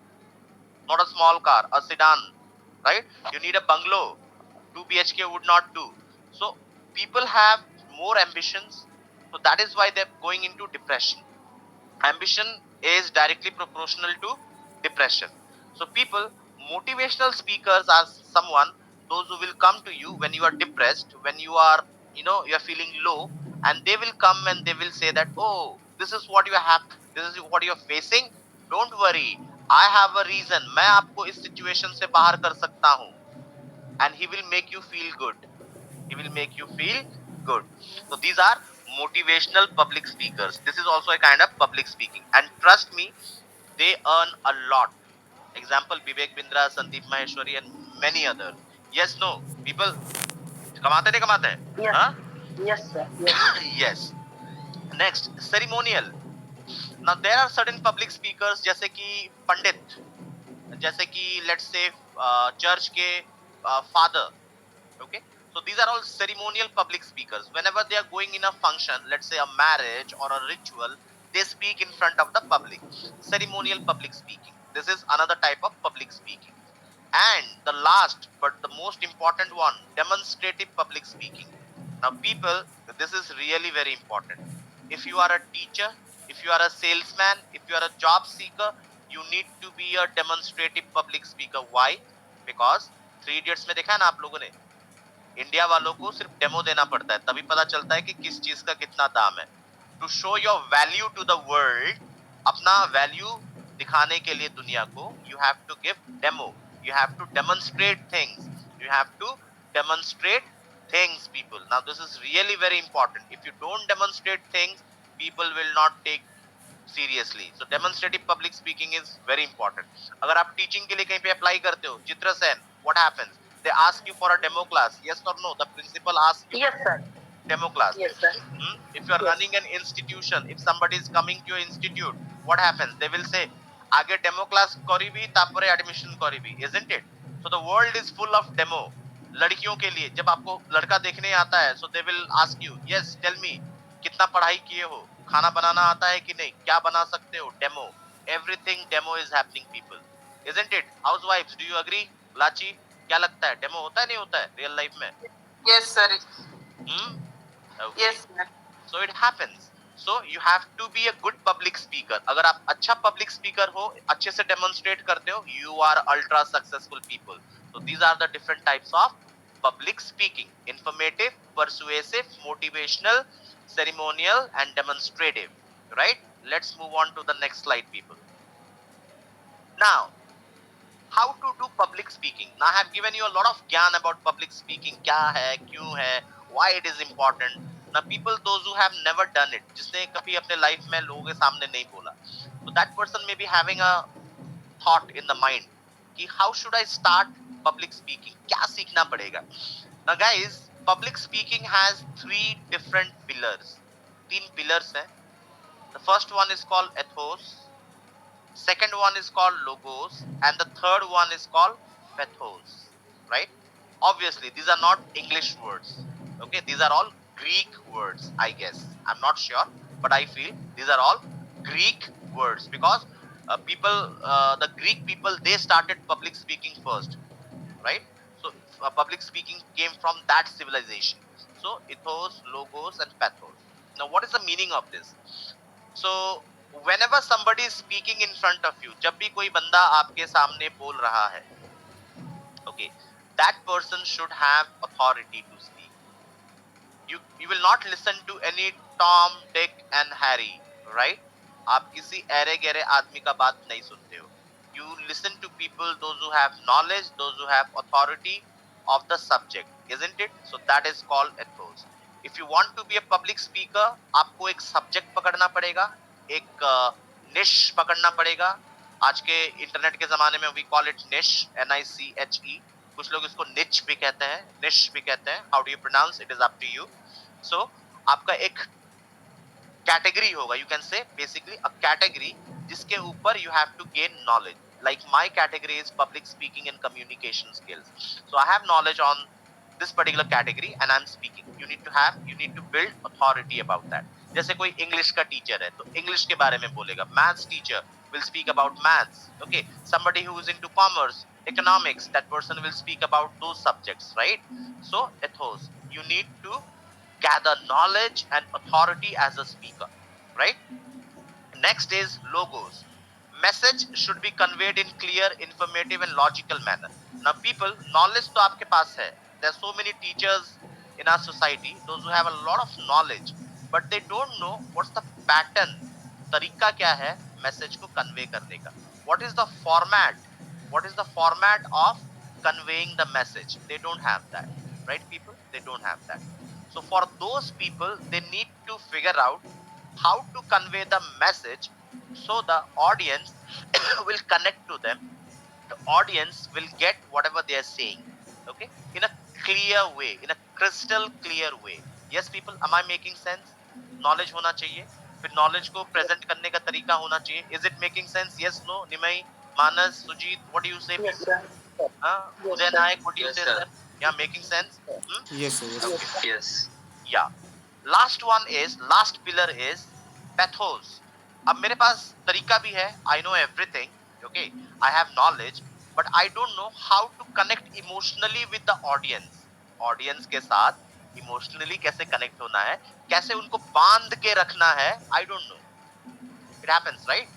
not a small car, a sedan, right? You need a bungalow. 2 BHK would not do. So people have more ambitions, so that is why they're going into depression. Ambition is directly proportional to depression. So people, motivational speakers are someone, those who will come to you when you are depressed, when you are, you are feeling low, and they will come and they will say that, oh, this is what you have, this is what you are facing. Don't worry, I have a reason. मैं आपको इस situation से बाहर कर सकता हूँ. And he will make you feel good. He will make you feel good. So these are motivational public speakers. This is also a kind of public speaking. And trust me, they earn a lot. Example, Vivek Bindra, Sandeep Maheshwari, and many others. Yes, no, people, कमाते नहीं कमाते हैं? Yes. Huh? Yes, sir. Yes. Yes. Next, ceremonial. Now there are certain public speakers जैसे कि पंडित, जैसे कि let's say church के father. Okay, so these are all ceremonial public speakers. Whenever they are going in a function, let's say a marriage or a ritual, they speak in front of the public. Ceremonial public speaking, this is another type of public speaking. And the last but the most important one, demonstrative public speaking. Now people, this is really very important. If you are a teacher, if you are a salesman, if you are a job seeker, you need to be a demonstrative public speaker. Why? Because 3 Idiots में देखा है ना आप लोगों ने, India वालों को सिर्फ डेमो देना पड़ता है, तभी पता चलता है कि किस चीज का कितना दाम है. To show your value to the world, अपना वैल्यू दिखाने के लिए दुनिया को, you have to give demo. You have to demonstrate things. You have to demonstrate things, people. Now, this is really very important. If you don't demonstrate things, people will not take seriously. So, demonstrative public speaking is very important. अगर आप teaching के लिए कहीं पे apply करते हो, चित्र Sen, what happens? They ask you for a demo class. Yes or no? The principal asks you Yes, sir. demo class. Yes, sir. If you are Yes. running an institution, if somebody is coming to your institute, what happens? They will say, आगे demo class करीबी, तापरे admission करीबी, isn't it? So the world is full of demo. लड़कियों के लिए जब आपको लड़का देखने आता है, so they will ask you, yes, tell me, कितना पढ़ाई किए हो, खाना बनाना आता है कि नहीं, क्या बना सकते हो, demo. Everything demo is happening, people, isn't it? Housewives, do you agree? लाची, क्या लगता है, demo होता है नहीं होता है real life में? Yes, sir. Okay. Yes, sir. So it happens. So you have to be a good public speaker. अगर आप अच्छा public speaker हो, अच्छे से demonstrate करते हो, you are ultra successful people. So these are the different types of public speaking: informative, persuasive, motivational, ceremonial, and demonstrative. Right? Let's move on to the next slide, people. Now, how to do public speaking. Now, I have given you a lot of gyan about public speaking. क्या है, क्यों है, why it is important. Now, people, those who have never done it, जिसने कभी अपने life में लोगों के सामने नहीं बोला, so that person may be having a thought in the mind कि how should I start public speaking, क्या सीखना पड़ेगा? Now guys, public speaking has three different pillars. तीन pillars हैं. The first one is called ethos, second one is called logos, and the third one is called pathos. Right? Obviously, these are not English words. Okay, these are all Greek words, I guess. I'm not sure, but I feel these are all Greek words because the Greek people, they started public speaking first, right? So public speaking came from that civilization. So ethos, logos, and pathos. Now, what is the meaning of this? So whenever somebody is speaking in front of you, जब भी कोई बंदा आपके सामने बोल रहा है, okay, that person should have authority to speak. You will not listen to any Tom, Dick and Harry, right? आप किसी ऐरे गहरे आदमी का बात नहीं सुनते हो. You listen to people, those who have knowledge, those who have authority of the subject, isn't it? So that is called ethos. If you want to be a public speaker, आपको एक subject पकड़ना पड़ेगा, एक niche पकड़ना पड़ेगा. आज के internet के जमाने में we call it niche, NICHE. कुछ लोग इसको niche भी कहते हैं, niche भी कहते हैं. How do you pronounce? It is up to you. So आपका एक कैटेगरी होगा, you can say basically a category जिसके ऊपर you have to gain knowledge. Like my category is public speaking and communication skills. So I have knowledge on this particular category and I'm speaking. You need to build authority about that. जैसे कोई English का teacher है तो English के बारे में बोलेगा. Maths teacher will speak about maths. Okay, somebody who is into commerce, economics, that person will speak about those subjects, right? So ethos, you need to gather knowledge and authority as a speaker, right? Next is logos. Message should be conveyed in clear, informative and logical manner. Now people, knowledge to aapke paas hai. There are so many teachers in our society, those who have a lot of knowledge, but they don't know what's the pattern, tarika kya hai message ko convey karne ka. What is the format? What is the format of conveying the message? They don't have that, right people? They don't have that. So for those people, they need to figure out how to convey the message so the audience will connect to them. The audience will get whatever they are saying, okay, in a clear way, in a crystal clear way. Yes people, am I making sense? Knowledge hona chahiye, फिर knowledge को present करने का तरीका होना चाहिए. Is it making sense? Yes, no? Nimai, Manas, Sujit, what do you say Yes, people? sir. Uday Nayak, what do you Yes, say sir. sir? Yeah, making sense? Yes, sir. Yes, Okay. sir. Yes. Yeah. Last pillar is pathos. अब मेरे पास तरीका भी है. I know everything. Okay. I have knowledge, but I don't know how to connect emotionally with the audience. Audience के साथ emotionally कैसे connect होना है, कैसे उनको बांध के रखना है, I don't know. It happens, right?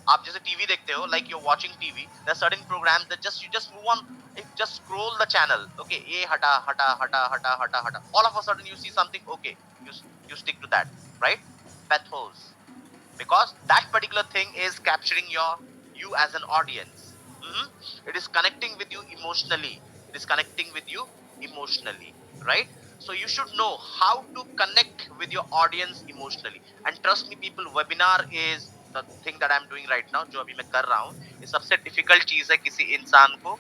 आप जैसे टीवी देखते हो, like you're watching TV, there are certain programs that you just move on, just scroll the channel. Okay, ये हटा हटा हटा हटा हटा हटा. All of a sudden you see something. Okay, you stick to that, right? Pathos, because that particular thing is capturing you as an audience. It is connecting with you emotionally. It is connecting with you emotionally, right? So you should know how to connect with your audience emotionally. And trust me people, webinar is the thing that I'm doing right now, जो अभी मैं कर रहा हूँ, ये सबसे difficult चीज है किसी इंसान को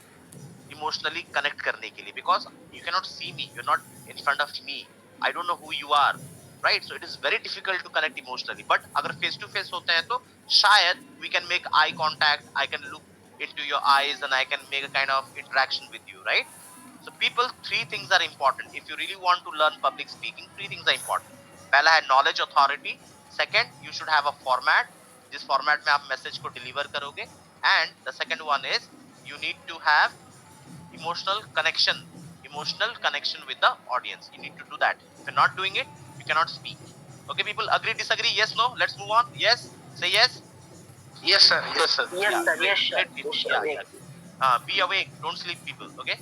emotionally connect करने के लिए, because you cannot see me, you're not in front of me, I don't know who you are, right? So it is very difficult to connect emotionally. But अगर face to face होते हैं तो शायद we can make eye contact, I can look into your eyes and I can make a kind of interaction with you, right? So people, three things are important. If you really want to learn public speaking, three things are important. पहला है knowledge, authority. Second, you should have a format. जिस format में आप message को deliver करोगे. And the second one is you need to have emotional connection with the audience. You need to do that. If you're not doing it, you cannot speak. Okay people, agree, disagree? Yes, no? Let's move on. Yes, say yes. Yes, sir. Yes, sir. Yes, Yeah, sir. great, Yes, sir. great people. Yes, sir. Yeah, yeah. Be awake, don't sleep people. Okay.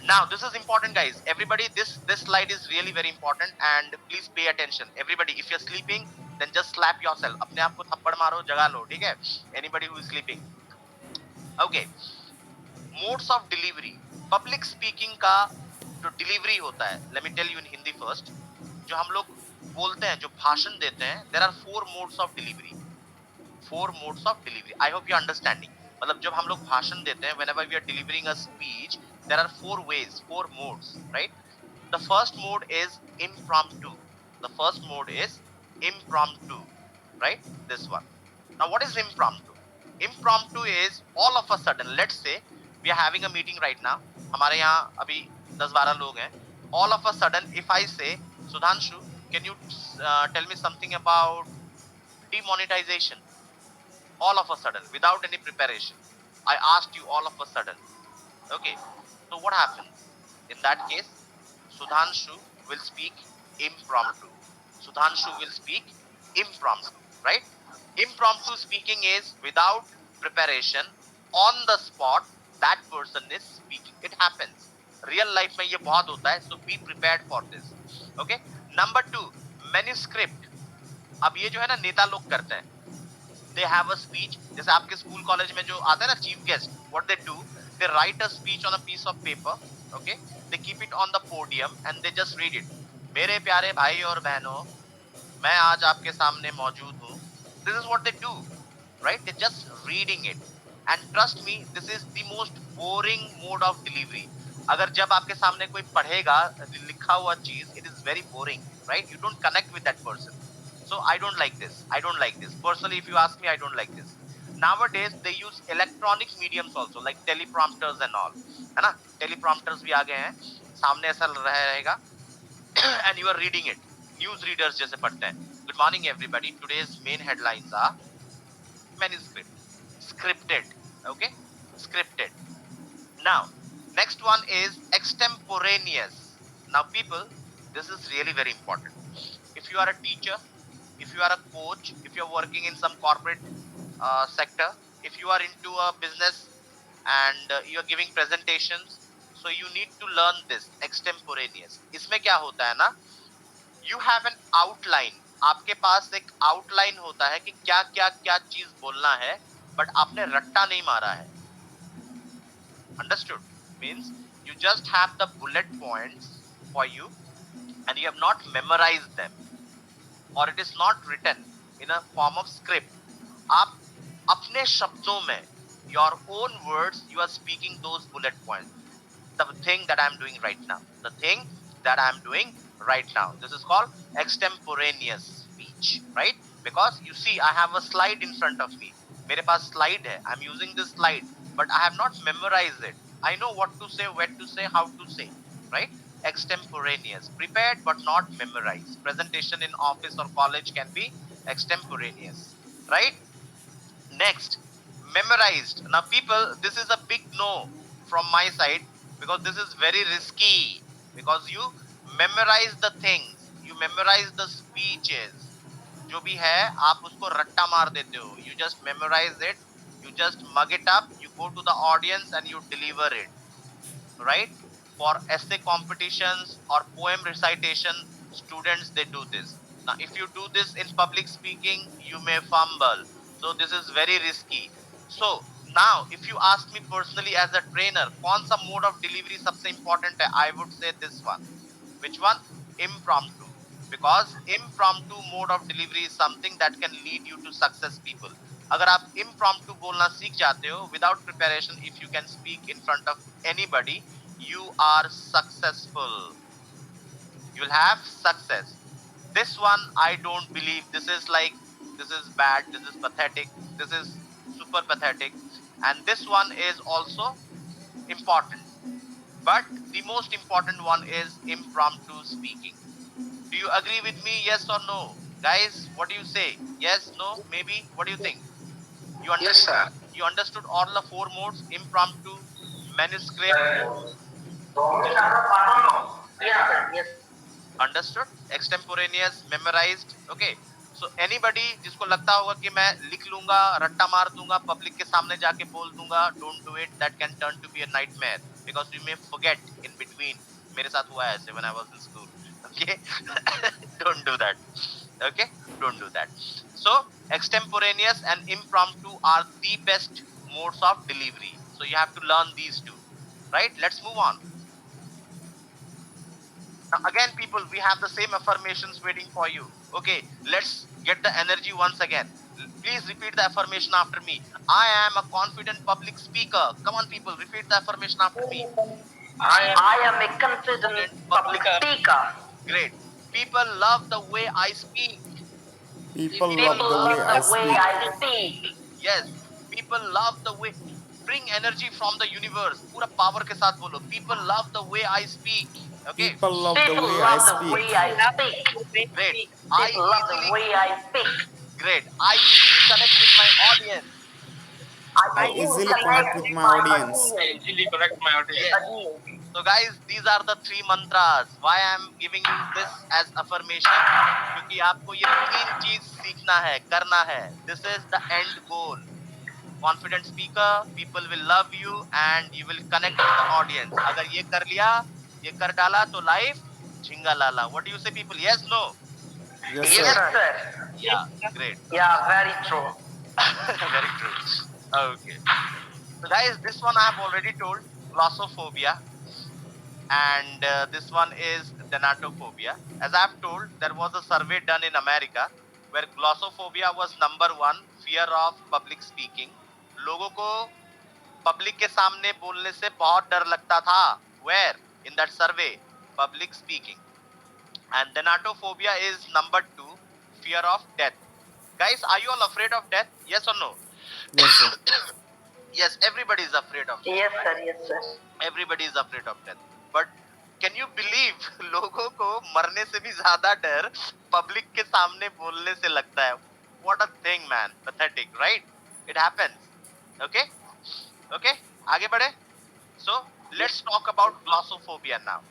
Now this is important guys, everybody. This slide is really very important and please pay attention. Everybody, if you're sleeping, then just slap yourself. अपने आप को थप्पड़ मारो, जगा लो, ठीक है? Anybody who is sleeping. Okay. Modes of delivery. Public speaking का जो delivery होता है, let me tell you in Hindi first. जो हम लोग बोलते हैं, जो भाषण देते हैं, there are four modes of delivery. Four modes of delivery. I hope you're understanding. मतलब जब हम लोग भाषण देते हैं, whenever we are delivering a speech, there are four ways, four modes, right? The first mode is impromptu. The first mode is impromptu, right? This one. Now what is impromptu? Impromptu is all of a sudden, let's say we are having a meeting right now, हमारे यहाँ अभी 10-12 लोग हैं. All of a sudden if I say, Sudhanshu, can you tell me something about demonetization? All of a sudden, without any preparation, I asked you all of a sudden. Okay, so what happens? In that case, Sudhanshu will speak impromptu. Sudhanshu will speak impromptu, right? Impromptu speaking is without preparation, on the spot, that person is speaking. It happens. Real life में ये बहुत होता है, so be prepared for this. Okay. Number two, manuscript. अब ये जो है ना नेता लोग करते हैं, they have a speech. जैसे आपके स्कूल कॉलेज में जो आता है ना chief guest, what they do, they write a speech on a piece of paper, okay, they keep it on the podium and they just read it. मेरे प्यारे भाई और बहनों, मैं आज आपके सामने मौजूद हूँ. This is what they do, right? They're just reading it. And trust me, this is the most boring mode of delivery. अगर जब आपके सामने कोई पढ़ेगा लिखा हुआ चीज, it is very boring, right? You don't connect with that person. So I don't like this. I don't like this. Personally, if you ask me, I don't like this. Nowadays, they use electronic mediums also, like teleprompters and all. है ना? Teleprompters भी आ गए हैं. सामने ऐसा रहेगा and you are reading it. News readers जैसे पढ़ते हैं. Good morning, everybody. Today's main headlines are manuscript, scripted. Okay, scripted. Now, next one is extemporaneous. Now, people, this is really very important. If you are a teacher, if you are a coach, if you are working in some corporate sector, if you are into a business and you are giving presentations, so you need to learn this extemporaneous. इसमें क्या होता है ना, you have an outline. आपके पास एक outline होता है कि क्या क्या क्या चीज बोलना है, but आपने रट्टा नहीं मारा है. Understood? Means you just have the bullet points for you and you have not memorized them, or it is not written in a form of script. आप अपने शब्दों में, your own words, you are speaking those bullet points. The thing that I'm doing right now. The thing that I'm doing right now. This is called extemporaneous speech, right? Because you see, I have a slide in front of me. मेरे पास slide है. I'm using this slide, but I have not memorized it. I know what to say, where to say, how to say, right? Extemporaneous. Prepared but not memorized. Presentation in office or college can be extemporaneous, right? Next, memorized. Now, people, this is a big no from my side because this is very risky. Because you memorize the things, you memorize the speeches. जो भी है आप उसको रट्टा मार देते हो. You just memorize it, you just mug it up, you go to the audience and you deliver it, right? For essay competitions or poem recitation, students they do this. Now, if you do this in public speaking, you may fumble. So this is very risky. So now, if you ask me personally as a trainer, कौन सा mode of delivery सबसे important है? I would say this one. Which one? Impromptu. Because impromptu mode of delivery is something that can lead you to success, people. अगर आप impromptu बोलना सीख जाते हो, without preparation, if you can speak in front of anybody, you are successful. You will have success. This one, I don't believe. This is like, this is bad, this is pathetic, this is super pathetic. And this one is also important. But the most important one is impromptu speaking. Do you agree with me? Yes or no? Guys, what do you say? Yes, no, maybe? What do you think? You Yes, understood? sir. You understood all the four modes: impromptu, manuscript. Yes, sir. Yes. Understood? Extemporaneous, memorized. Okay. So anybody जिसको लगता होगा कि मैं लिख लूंगा, रट्टा मार दूंगा, पब्लिक के सामने जाके बोल दूंगा, don't do it. That can turn to be a nightmare because you may forget in between. मेरे साथ हुआ है ऐसे when I was in school. Okay. Don't do that. Okay. Don't do that. So extemporaneous and impromptu are the best modes of delivery. So you have to learn these two. Right? Let's move on. Now, again, people, we have the same affirmations waiting for you. Okay, let's get the energy once again. Please repeat the affirmation after me. I am a confident public speaker. Come on, people, repeat the affirmation after me. I am a confident Confident public speaker. Great. People love the way I speak. People People love the love way I the way speak. I speak. Yes. People love the way. Bring energy from the universe. पूरा power के साथ बोलो. People love the way I speak. Okay. People love the People way I love the speak. way I speak. Great. I People love the easily. way I speak. Great. I easily connect with my audience. I I easily easily connect connect with with my my audience. audience. Easily connect my audience. Yes. So guys, these are the three mantras. Why I am giving you this as affirmation? क्योंकि आपको ये तीन चीज सीखना है, करना है. This is the end goal. Confident speaker, people will love you and you will connect with the audience. अगर ये कर लिया, ये कर डाला तो life झिंगा लाला. What do you say, people? Yes, no? Yes, Yes, sir. sir. Yeah, great. Yeah, very true. Very true. Okay. So guys, this one I have already told, glossophobia, and this one is denatophobia. As I have told, there was a survey done in America where glossophobia was number one, fear of public speaking. लोगों को public के सामने बोलने से बहुत डर लगता था. Where? In that survey, public speaking. And denatophobia is number two, fear of death. Guys, are you all afraid of death? Yes or no? Yes, sir. Yes, everybody is afraid of death. Yes, sir. Yes, sir. Everybody is afraid of death. But can you believe लोगों को मरने से भी ज्यादा डर public के सामने बोलने से लगता है? What a thing, man. Pathetic, right? It happens. Okay? Okay? आगे बढ़े? So, let's talk about glossophobia now.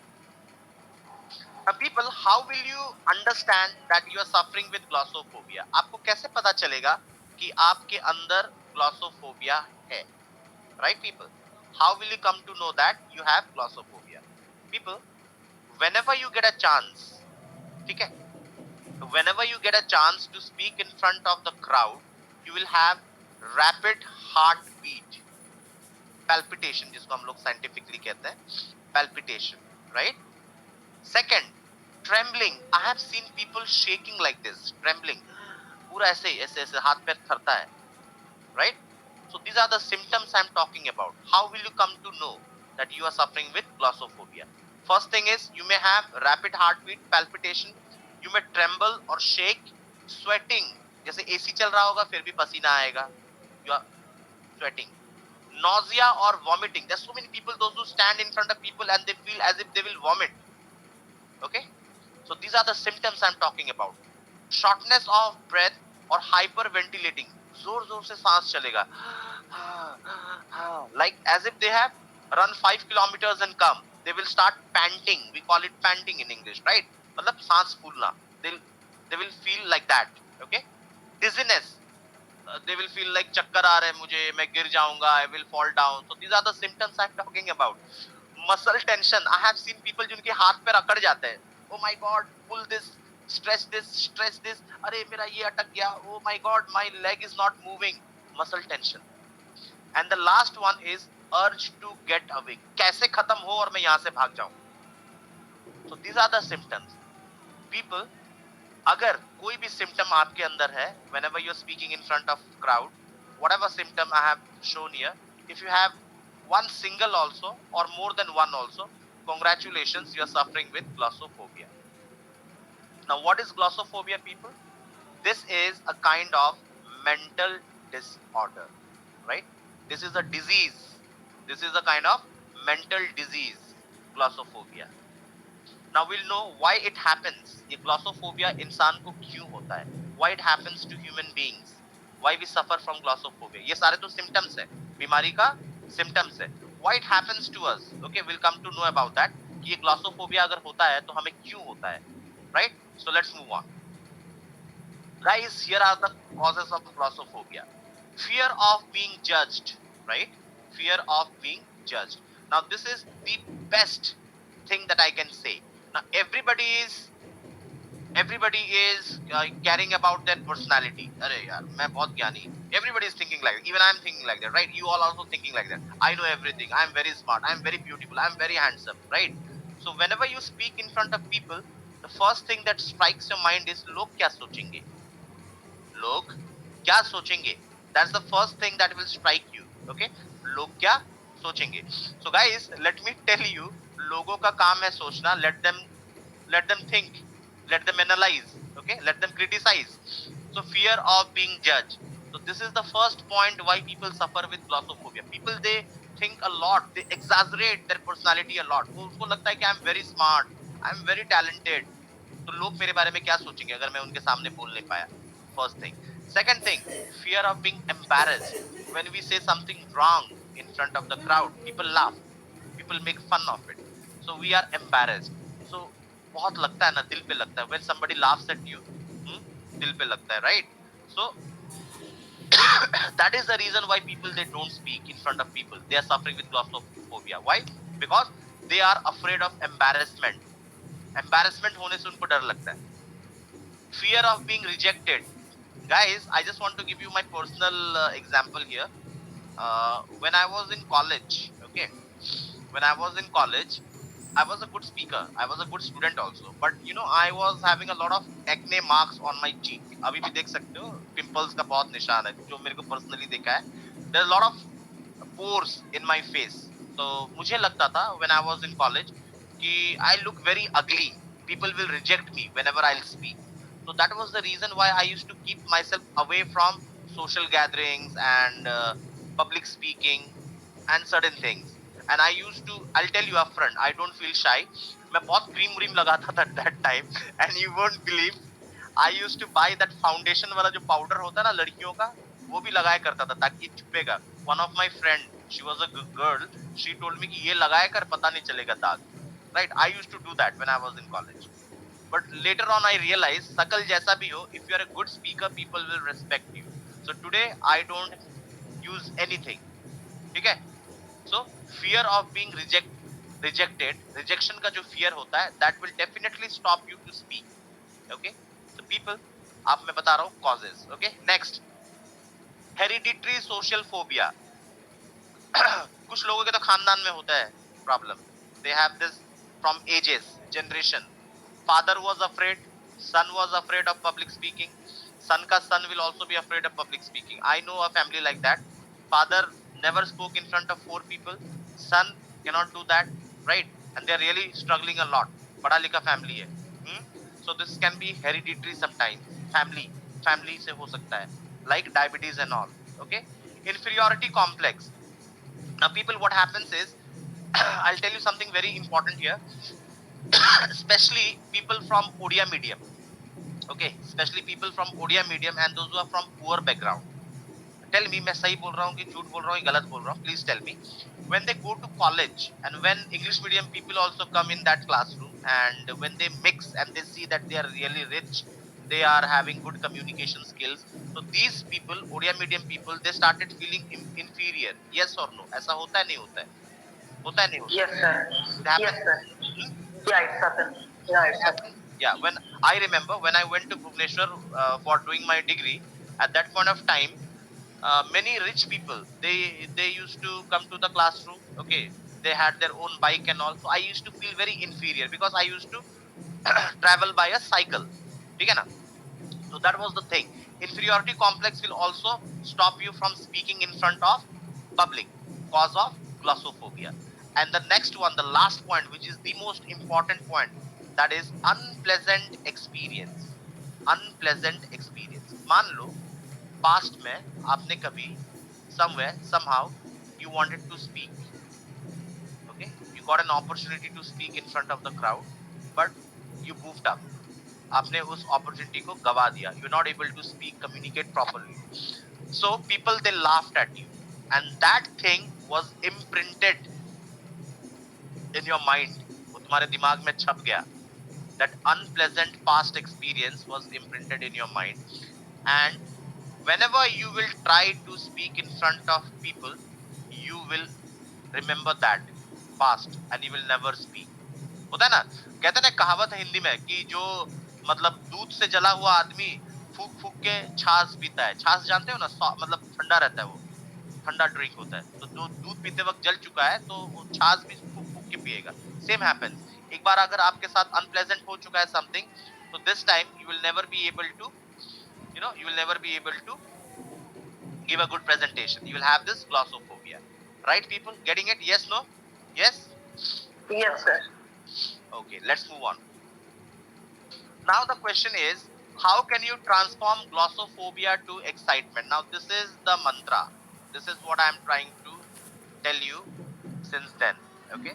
Now, people, how will you understand that you are suffering with glossophobia? आपको कैसे पता चलेगा कि आपके अंदर glossophobia है? Right, people? How will you come to know that you have glossophobia? People, whenever you get a chance, ठीक है? Whenever you get a chance to speak in front of the crowd, you will have rapid heartbeat, palpitation, जिसको हम लोग scientifically कहते हैं, palpitation, right? Second, trembling. I have seen people shaking like this, trembling. पूरा ऐसे ऐसे ऐसे हाथ पैर थरता है, right? So these are the symptoms I'm talking about. How will you come to know that you are suffering with glossophobia? First thing is you may have rapid heartbeat, palpitation. You may tremble or shake, sweating. जैसे AC चल रहा होगा फिर भी पसीना आएगा. You are sweating. Nausea or vomiting. There's so many people, those who stand in front of people and they feel as if they will vomit. Okay? So these are the symptoms I'm talking about. Shortness of breath or hyperventilating. जोर जोर से सांस चलेगा. Like as if they have run 5 kilometers and come. They will start panting. We call it panting in English, right? मतलब सांस फूलना. They will feel like that. Okay? Dizziness. They will feel like चक्कर आ रहे हैं मुझे, मैं गिर जाऊंगा, I will fall down. So these are the symptoms I'm talking about. Muscle tension. I have seen people जिनके हाथ पैर अकड़ जाते हैं. Oh my God, pull this, stretch this. अरे मेरा ये अटक गया. Oh my God, my leg is not moving. Muscle tension. And the last one is urge to get away. कैसे खत्म हो और मैं यहाँ से भाग जाऊं. So these are the symptoms. People, अगर कोई भी symptom आपके अंदर है, whenever you're speaking in front of crowd, whatever symptom I have shown here, if you have one single also or more than one also, congratulations, you are suffering with glossophobia. Now, what is glossophobia, people? This is a kind of mental disorder, right? This is a disease. This is a kind of mental disease, glossophobia. Now we'll know why it happens. ये glossophobia इंसान को क्यों होता है? Why it happens to human beings? Why we suffer from glossophobia? ये सारे तो symptoms है. बीमारी का symptoms है. Why it happens to us? Okay, we'll come to know about that. कि ये glossophobia अगर होता है तो हमें क्यों होता है? Right? So let's move on. Guys, here are the causes of glossophobia. Fear of being judged, right? Fear of being judged. Now this is the best thing that I can say. Now everybody is caring about their personality. अरे यार मैं बहुत ज्ञानी. Everybody is thinking like that. Even I'm thinking like that, right? You all also thinking like that. I know everything. I'm very smart. I'm very beautiful. I'm very handsome, right? So whenever you speak in front of people, the first thing that strikes your mind is लोग क्या सोचेंगे? लोग क्या सोचेंगे, that's the first thing that will strike you. Okay, लोग क्या सोचेंगे. So guys, let me tell you, लोगों का काम है सोचना. Let them think, let them analyze, okay, let them criticize. So fear of being judged. So this is the first point why people suffer with glossophobia. People, they think a lot, they exaggerate their personality a lot. वो उसको लगता है कि I'm very smart, I'm very talented. तो लोग मेरे बारे में क्या सोचेंगे अगर मैं उनके सामने बोल नहीं पाया. First thing. Second thing, fear of being embarrassed. When we say something wrong in front of the crowd, people laugh, people make fun of it, so we are embarrassed. So बहुत लगता है ना, दिल पे लगता है. When somebody laughs at you, दिल पे लगता है, right? So that is the reason why people, they don't speak in front of people. They are suffering with glossophobia. Why? Because they are afraid of embarrassment. Embarrassment होने से उनको डर लगता है. Fear of being rejected. Guys, I just want to give you my personal example here. When I was in college, okay, when I was in college, I was a good speaker. I was a good student also. But you know, I was having a lot of acne marks on my cheek. अभी भी देख सकते हो, pimples का बहुत निशान है, जो मेरे को personally देखा है. There's a lot of pores in my face. So मुझे लगता था when I was in college कि I look very ugly. People will reject me whenever I'll speak. So that was the reason why I used to keep myself away from social gatherings and public speaking and certain things. And I used to, I'll tell you upfront, I don't feel shy. मैं बहुत cream व्रीम लगाता था that time, and you won't believe, I used to buy that foundation वाला जो powder होता है ना लड़कियों का, वो भी लगाया करता था ताकि छुपेगा. One of my friend, she was a girl, she told me कि ये लगाया कर, पता नहीं चलेगा दाग. Right? I used to do that when I was in college. But later on I realized शकल जैसा भी हो, if you are a good speaker, people will respect you. So today I don't use anything. ठीक है? So fear of being rejected, rejection का जो fear होता है, that will definitely stop you to speak. Okay? So people, आप मैं बता रहा हूँ causes. Okay? Next, hereditary social phobia. कुछ लोगों के तो खानदान में होता है problem. They have this from ages, generation. Father was afraid, son was afraid of public speaking. Son ka son will also be afraid of public speaking. I know a family like that. Father never spoke in front of 4 people. Son cannot do that, right? And they are really struggling a lot. पढ़ा लिखा family है. So this can be hereditary sometimes. Family से हो सकता है. Like diabetes and all. Okay? Inferiority complex. Now people, what happens is, I'll tell you something very important here. Especially people from Odia medium. Okay, especially people from Odia medium and those who are from poor background. Tell me, मैं सही बोल रहा हूँ कि झूठ बोल रहा हूँ, गलत बोल रहा हूँ, please tell me. When they go to college and when English medium people also come in that classroom, and when they mix and they see that they are really rich, they are having good communication skills, so these people, Odia medium people, they started feeling inferior. Yes or no? ऐसा होता है नहीं होता है? होता है नहीं होता? Yes, sir. It happens. Yes, sir. Hmm? Yeah, it's happened. Yeah, It it's happened. happens. Yeah, when I remember when I went to Bhubaneswar for doing my degree, at that point of time, many rich people, they used to come to the classroom. Okay, they had their own bike and all. So I used to feel very inferior because I used to travel by a cycle. ठीक है ना? So that was the thing. Inferiority complex will also stop you from speaking in front of public, cause of glossophobia. And the next one, the last point, which is the most important point, that is unpleasant experience. Unpleasant experience. मान लो past में आपने कभी somewhere somehow you wanted to speak, okay, you got an opportunity to speak in front of the crowd, but you goofed up. आपने उस opportunity को गवा दिया. You're not able to speak, communicate properly. So people, they laughed at you, and that thing was imprinted in your mind. वो तुम्हारे दिमाग में छप गया. That unpleasant past experience was imprinted in your mind, and whenever you will try to speak in front of people, you will remember that past and you will never speak. होता है ना, कहते हैं ना, कहावत है हिंदी में कि जो मतलब दूध से जला हुआ आदमी फूक फूक के छाछ पीता है. छाछ जानते हो ना, मतलब ठंडा रहता है, वो ठंडा ड्रिंक होता है. तो जो दूध पीते वक्त जल चुका है तो वो छाछ भी फूक फूक के पिएगा. Same happens. एक बार अगर आपके साथ अनप्लेजेंट हो चुका है समथिंग, तो this time you will never be able to, you know, you will never be able to give a good presentation. You will have this glossophobia. Right, people? Getting it? Yes, no? Yes? Yes, sir. Okay, let's move on. Now the question is, how can you transform glossophobia to excitement? Now this is the mantra. This is what I am trying to tell you since then. Okay.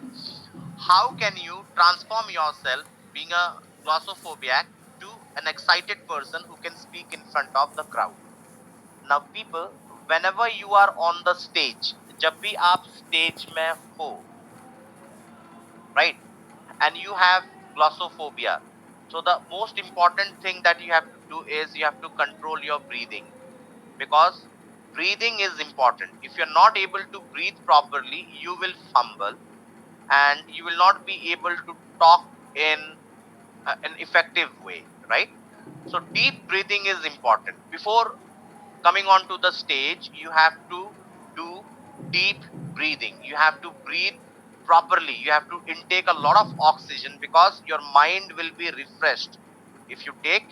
How can you transform yourself being a glossophobic to an excited person who can speak in front of the crowd? Now people, whenever you are on the stage, जब भी आप stage में हो, right, and you have glossophobia, so the most important thing that you have to do is you have to control your breathing, because breathing is important. If you're not able to breathe properly, you will fumble and you will not be able to talk in an effective way, right? So deep breathing is important. Before coming onto the stage, you have to do deep breathing. You have to breathe properly. You have to intake a lot of oxygen, because your mind will be refreshed if you take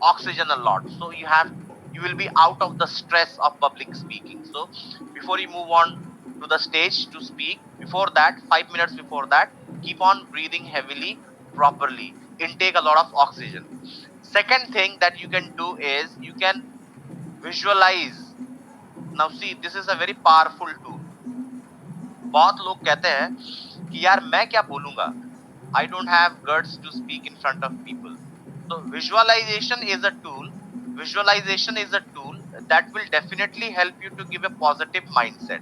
oxygen a lot. So you will be out of the stress of public speaking. So before you move on to the stage to speak, before that, 5 minutes before that, keep on breathing heavily, properly. Intake a lot of oxygen. Second thing that you can do is you can visualize. Now see, this is a very powerful tool. बहुत लोग कहते हैं कि यार मैं क्या बोलूंगा, I don't have guts to speak in front of people. So visualization is a tool. Visualization is a tool that will definitely help you to give a positive mindset.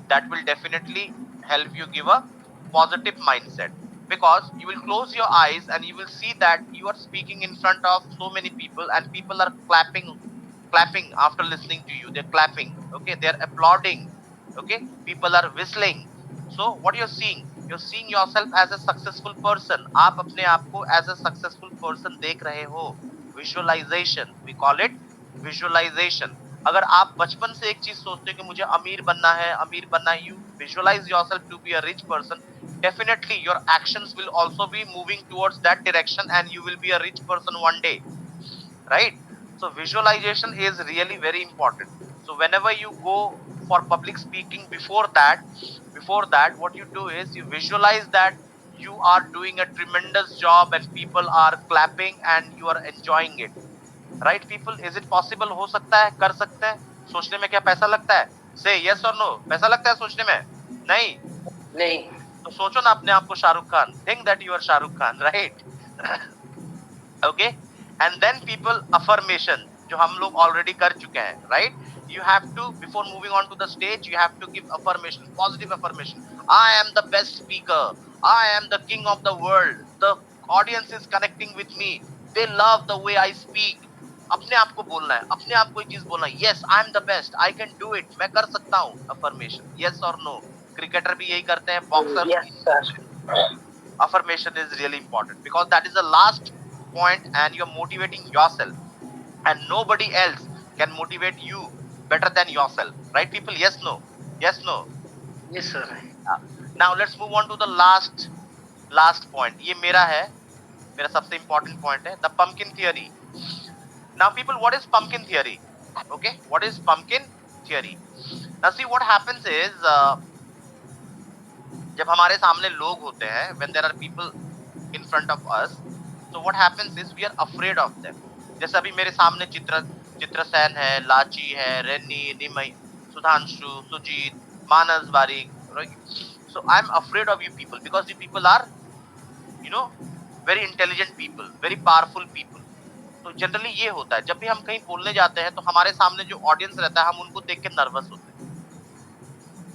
That will definitely help you give a positive mindset, because you will close your eyes and you will see that you are speaking in front of so many people and people are clapping after listening to you. They're clapping. Okay, they're applauding. Okay, people are whistling. So what you're seeing yourself as a successful person. आप अपने आप को as a successful person देख रहे हो. Visualization, we call it visualization. अगर आप बचपन से एक चीज सोचते हो कि मुझे अमीर बनना है, you visualize yourself to be a rich person, definitely your actions will also be moving towards that direction and you will be a rich person one day, right? So visualization is really very important. So whenever you go for public speaking, before that what you do is you visualize that you are doing a tremendous job and people are clapping and you are enjoying it, right? People, is it possible? हो सकता है, कर सकते हैं? सोचने में क्या पैसा लगता है? Say yes or no. पैसा लगता है सोचने में? नहीं. नहीं. तो सोचो ना अपने आप को Shahrukh Khan. Think that you are Shahrukh Khan, right? Okay, and then people affirmation, जो हम लोग already कर चुके हैं, right? You have to, before moving on to the stage, you have to give affirmation, positive affirmation. I am the best speaker. I am the king of the world. The audience is connecting with me. They love the way I speak. अपने आप को बोलना है, अपने आप को एक चीज बोलना है. Yes, I am the best. I can do it. मैं कर सकता हूँ. Affirmation. Yes or no. Cricketer भी यही करते हैं, बॉक्सर्स Yes, भी. sir. Affirmation is really important, because that is the last point and you're motivating yourself, and nobody else can motivate you better than yourself, right? People, yes, no. Yes, no. Yes, sir. Now let's move on to the last point. ये मेरा है, मेरा सबसे important point है, the pumpkin theory. Now people, what is pumpkin theory? Okay, what is pumpkin theory? Now see, what happens is जब हमारे सामने लोग होते हैं, when there are people in front of us, so what happens is we are afraid of them. जैसे अभी मेरे सामने चित्रसेन है, लाची है, रेनी, निमय, सुधांशु, सुजीत, मानस बारिक, right? So I'm afraid of you people, because you people are, you know, very intelligent people, very powerful people. तो generally ये होता है, जब भी हम कहीं बोलने जाते हैं तो हमारे सामने जो ऑडियंस रहता है, हम उनको देख के नर्वस होते हैं.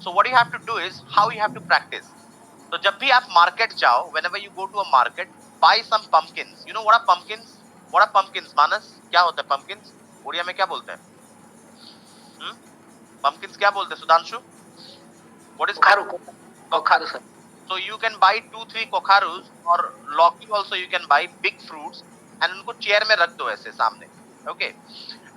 So what you have to do is how you have to practice. तो जब भी आप मार्केट जाओ, whenever you go to a market, buy some pumpkins. You know what are pumpkins? What are pumpkins, मानस? क्या होता है pumpkins? उड़िया में क्या बोलते हैं? Pumpkins क्या बोलते हैं, Sudhanshu? What is Kokharu. Kokharu, sir. So you can buy 2-3 kokharus or लौकी also you can buy, big fruits, and उनको चेयर में रख दो ऐसे सामने. Okay,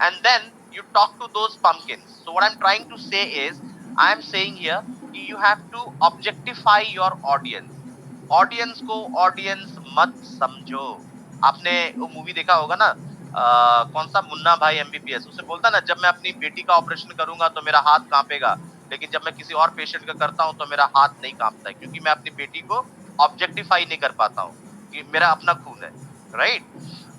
and then you talk to those pumpkins. So what I'm trying to say is, I am saying here, you have to objectify your audience. Audience को audience मत समझो. आपने वो मूवी देखा होगा ना, कौन सा मुन्ना भाई एमबीबीएस, उसे बोलता ना जब मैं अपनी बेटी का ऑपरेशन करूंगा तो मेरा हाथ कांपेगा, लेकिन जब मैं किसी और पेशेंट का करता हूं तो मेरा हाथ नहीं कांपता है, क्योंकि मैं अपनी बेटी को ऑब्जेक्टिफाई नहीं कर पाता हूँ कि मेरा अपना खून है, राइट।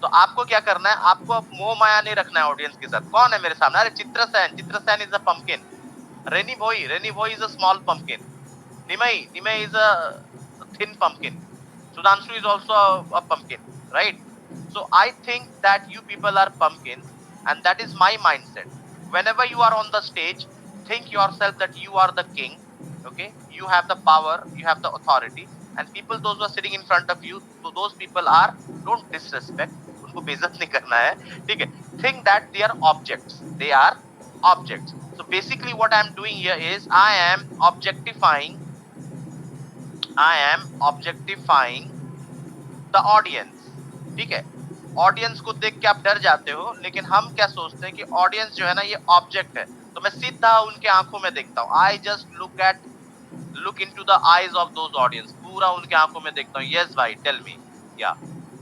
तो आपको क्या करना है, आपको अब मोह माया नहीं रखना है ऑडियंस के साथ। कौन है मेरे सामने, अरे Chitrasen, Chitrasen is a pumpkin, rainy Bhoi is a small pumpkin, Nimai is a thin pumpkin. Sudhanshu is also a pumpkin, right? So I think that you people are pumpkins, and that is my mindset. Whenever you are on the stage, think yourself that you are the king. Okay, you have the power, you have the authority, and people those who are sitting in front of you, so those people are, don't disrespect. उनको बेइज्जत नहीं करना है, ठीक है? Think that they are objects. They are objects. So basically, what I am doing here is I am objectifying the audience, ठीक है? Audience को देख के आप डर जाते हो, लेकिन हम क्या सोचते हैं कि ऑडियंस जो है ना, ये ऑब्जेक्ट है। तो मैं सीधा उनके आंखों में देखता हूँ, I just look into the eyes of those audience, पूरा उनके आंखों में देखता हूँ। यस भाई, टेल मी, या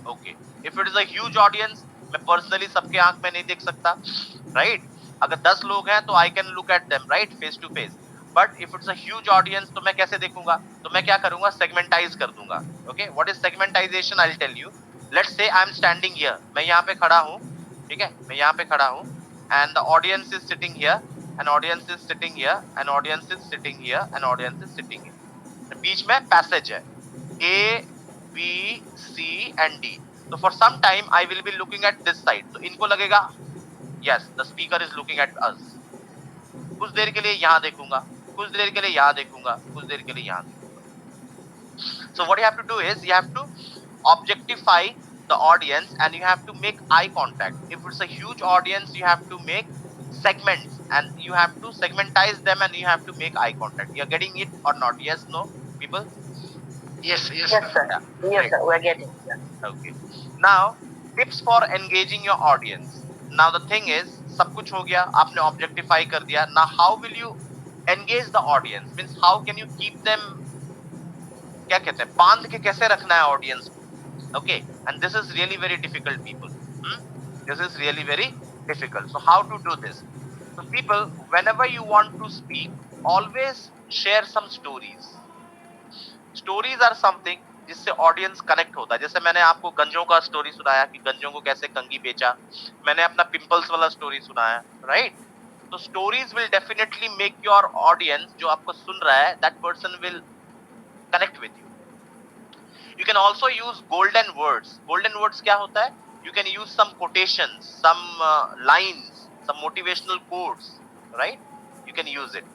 okay. If it is a huge audience, मैं पर्सनली सबके आंख में नहीं देख सकता, राइट? अगर 10 लोग हैं तो I can look at them, right, face to face. But if it's a huge audience तो मैं कैसे देखूंगा? तो मैं क्या करूंगा, सेगमेंटाइज कर दूंगा। Okay, what is segmentization, I will tell you. Let's say I am standing here, मैं यहाँ पे खड़ा हूँ, ठीक है, मैं यहाँ पे खड़ा हूँ, and the audience is sitting here, an audience is sitting here, an audience is sitting here, an audience is sitting here. बीच में पैसेज है, A, B, C and D. So for some time I will be looking at this side. तो इनको लगेगा yes, the speaker is looking at us. कुछ देर के लिए यहाँ देखूंगा, कुछ देर के लिए यहाँ देखूंगा, कुछ देर के लिए यहाँ देखूंगा. So what you have to do is you have to objectify the audience and you have to make eye contact. If it's a huge audience, you have to make segments and you have to segmentize them and you have to make eye contact. You're getting it or not? Yes, no, people? Yes, yes, Yes, sir. Yeah. Yes, Great. sir. We're getting. Yeah. Okay. Now, tips for engaging your audience. Now the thing is, सब कुछ हो गया, आपने objectify कर दिया. Now how will you engage the audience? Means how can you keep them, क्या कहते हैं, बांध के कैसे रखना है audience को? Okay, and this is really very difficult, people. Hmm? This is really very difficult. So how to do this? So people, whenever you want to speak, always share some stories. Stories are something जिससे audience connect होता है। जैसे मैंने आपको गंजों का story सुनाया कि गंजों को कैसे कंगी बेचा, मैंने अपना पिंपल्स वाला स्टोरी सुनाया, राइट? तो stories will definitely make your audience, जो आपको सुन रहा है, that person will connect with you. You can also use golden words. Golden words क्या होता है? You can use some quotations, some lines, some motivational quotes, right? You can use it.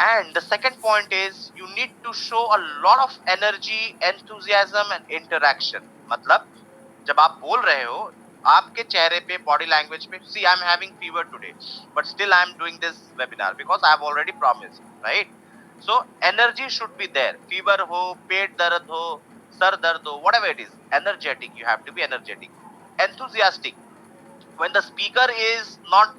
And the second point is you need to show a lot of energy, enthusiasm and interaction. मतलब जब आप बोल रहे हो, आपके चेहरे पे, body language पे, see I'm having fever today but still I'm doing this webinar because I have already promised, right? So energy should be there. fever हो, पेट दर्द हो, सर दर्द हो, whatever it is, energetic, you have to be energetic, enthusiastic. When the speaker is not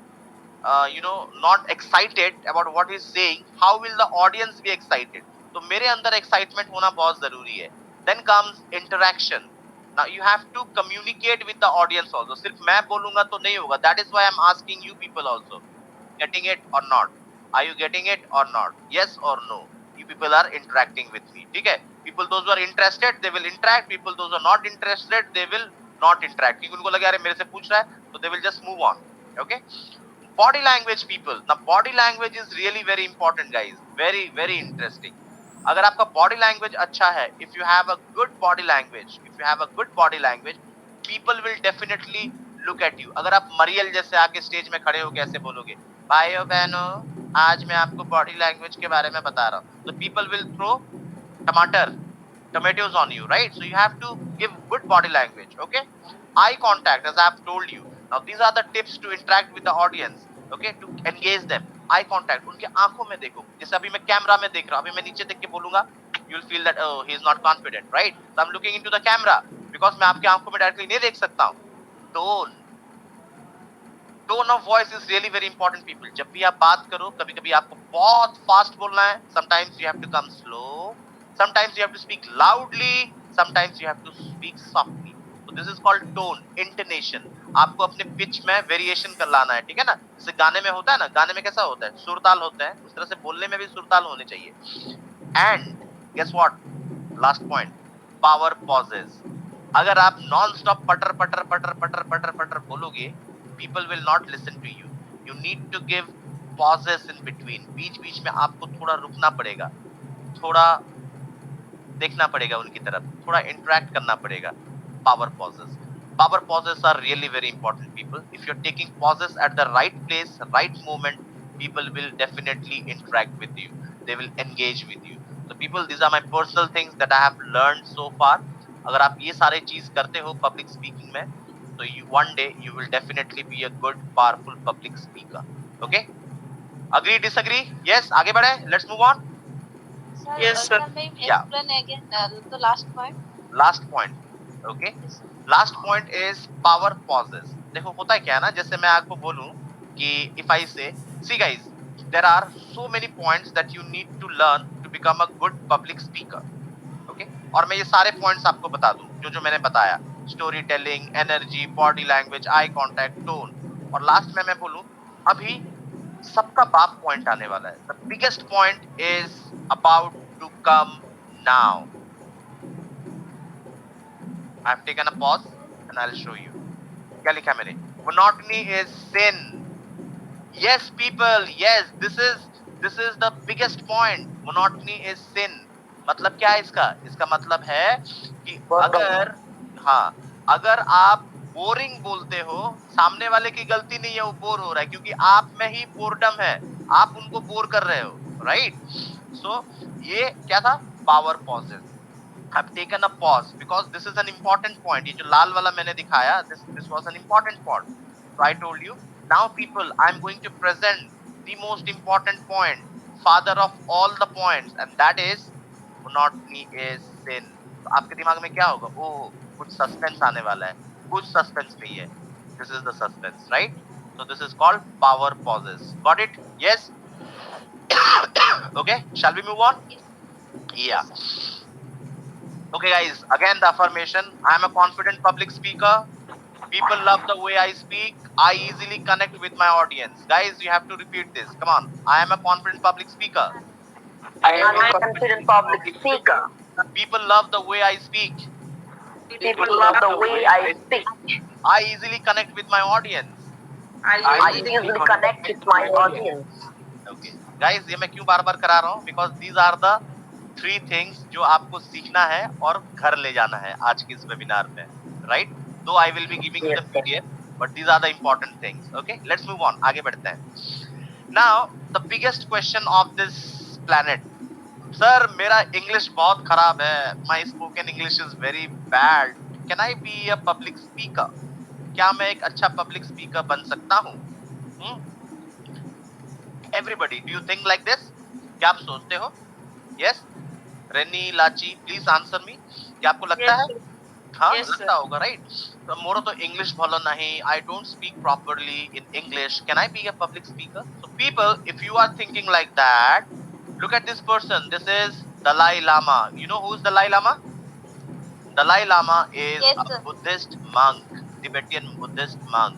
excited about what he's saying, how will the audience be excited? तो मेरे अंदर excitement होना बहुत जरूरी है. Then comes interaction. Now you have to communicate with the audience also. सिर्फ मैं बोलूंगा तो नहीं होगा. That is why I'm asking you people also. Getting it or not? Are you getting it or not? Yes or no? You people are interacting with me. ठीक है? People those who are interested, they will interact. People those who are not interested, they will not interact. क्योंकि उनको लगे अरे मेरे से पूछ रहा है, तो they will just move on. Okay? Body language, people. Now body language is really very important, guys. Very very interesting. अगर आपका body language अच्छा है, if you have a good body language, people will definitely look at you. अगर आप मरियल जैसे आके stage में खड़े हो कैसे बोलोगे, भाइयों बहनों आज मैं आपको बॉडी लैंग्वेज के बारे में बता रहा हूँ, तो people will throw tomatoes on you, right? So you have to give good body language. Okay, eye contact, as I have told you. Now these are the tips to interact with the audience. Okay, to engage them. Eye contact, उनके आंखों में देखो, जैसे अभी मैं camera में देख रहा हूँ, अभी मैं नीचे देख के बोलूंगा, you will feel that oh he is not confident, right? So I'm looking into the camera because मैं आपके आंखों में डायरेक्टली नहीं देख सकता हूँ. Tone of voice is really very important, people. जब भी आप बात करो, कभी कभी आपको बहुत फास्ट बोलना है, sometimes you have to come slow, sometimes you have to speak loudly, sometimes you have to speak softly. तो this is called tone, intonation. आपको अपने पिच में वेरिएशन कर लाना है, ठीक है ना। जैसे गाने में होता है ना, गाने में कैसा होता है, सुरताल होता है, उस तरह से बोलने में भी सुरताल होने चाहिए। And guess what, last point, power pauses. अगर आप नॉन स्टॉप पटर पटर पटर पटर पटर पटर बोलोगे, people will not listen to you. You need to give pauses in between, बीच बीच में आपको थोड़ा रुकना पड़ेगा, थोड़ा देखना पड़ेगा उनकी तरफ, थोड़ा इंटरेक्ट करना पड़ेगा। Power pauses, power pauses are really very important, people. If you're taking pauses at the right place, right moment, people will definitely interact with you, they will engage with you. So people, these are my personal things that I have learned so far. अगर आप ये सारे चीज करते हो public speaking में, तो you one day you will definitely be a good powerful public speaker. Okay, agree disagree? Yes, आगे बढ़े, let's move on. Sir, Yes, sir. can I Yeah, explain again the last point? last point. Okay, Yes, sir. Last point is power pauses. देखो होता है क्या है ना, जैसे मैं आपको बोलूं कि if I say, see guys, there are so many points that you need to learn to become a good public speaker. Okay, और मैं ये सारे पॉइंट्स आपको बता दूं जो जो मैंने बताया, story telling, energy, body language, eye contact, tone, और लास्ट में मैं बोलूं, अभी सबका बाप पॉइंट आने वाला है। The biggest point is about to come now. I have taken a pause and I will show you. क्या लिखा है मैंने, monotony is sin. Yes people, yes, this is the biggest point. Monotony is sin. मतलब क्या है इसका, इसका मतलब है कि अगर, हाँ, अगर आप बोरिंग बोलते हो, सामने वाले की गलती नहीं है, वो बोर हो रहा है क्योंकि आप में ही बोरडम है, आप उनको बोर कर रहे हो, राइट। सो ये क्या था, power pauses. I've taken a pause because this is an important point. ये जो लाल वाला मैंने दिखाया, this was an important point. So I told you, now people, I'm going to present the most important point, father of all the points, and that is monotony is sin. तो आपके दिमाग में क्या होगा, ओह कुछ सस्पेंस आने वाला है, कुछ सस्पेंस नहीं है, this is the suspense, right? So this is called power pauses. Got it? Yes. Okay, shall we move on? Yes, Yeah. yes, sir. Okay, guys, again the affirmation. I am a confident public speaker. People love the way I speak. I easily connect with my audience. Guys, you have to repeat this. Come on. I am a confident public speaker. I am a confident public speaker. People love the way I speak. People love the way I speak. I easily connect with my audience. I easily connect with my audience. Okay. Guys, ये मैं क्यों बार बार करा रहा हूँ? Because these are the three things जो आपको सीखना है और घर ले जाना है आज के इस वेबिनार में, right? Though I will be giving you the PDF, but these are the important things. Okay, let's move on. आगे बढ़ते हैं. Now, the biggest question of this planet. Sir, मेरा English बहुत खराब है. My spoken English is very bad. Can I be a public speaker? क्या मैं एक अच्छा public speaker बन सकता हूँ? Everybody, do you think like this? क्या आप सोचते हो? Yes? रेनी, लाची, प्लीज आंसर मी। क्या आपको लगता है? हाँ, Yes, लगता sir. होगा, राइट। तो मोरो तो इंग्लिश भलो नहीं, I don't speak properly in English, can I be a public speaker? So people, if you are thinking like that, look at this person. This is Dalai Lama. You know who is Dalai Lama? Dalai Lama is Yes, a sir. Buddhist monk, Tibetan Buddhist monk.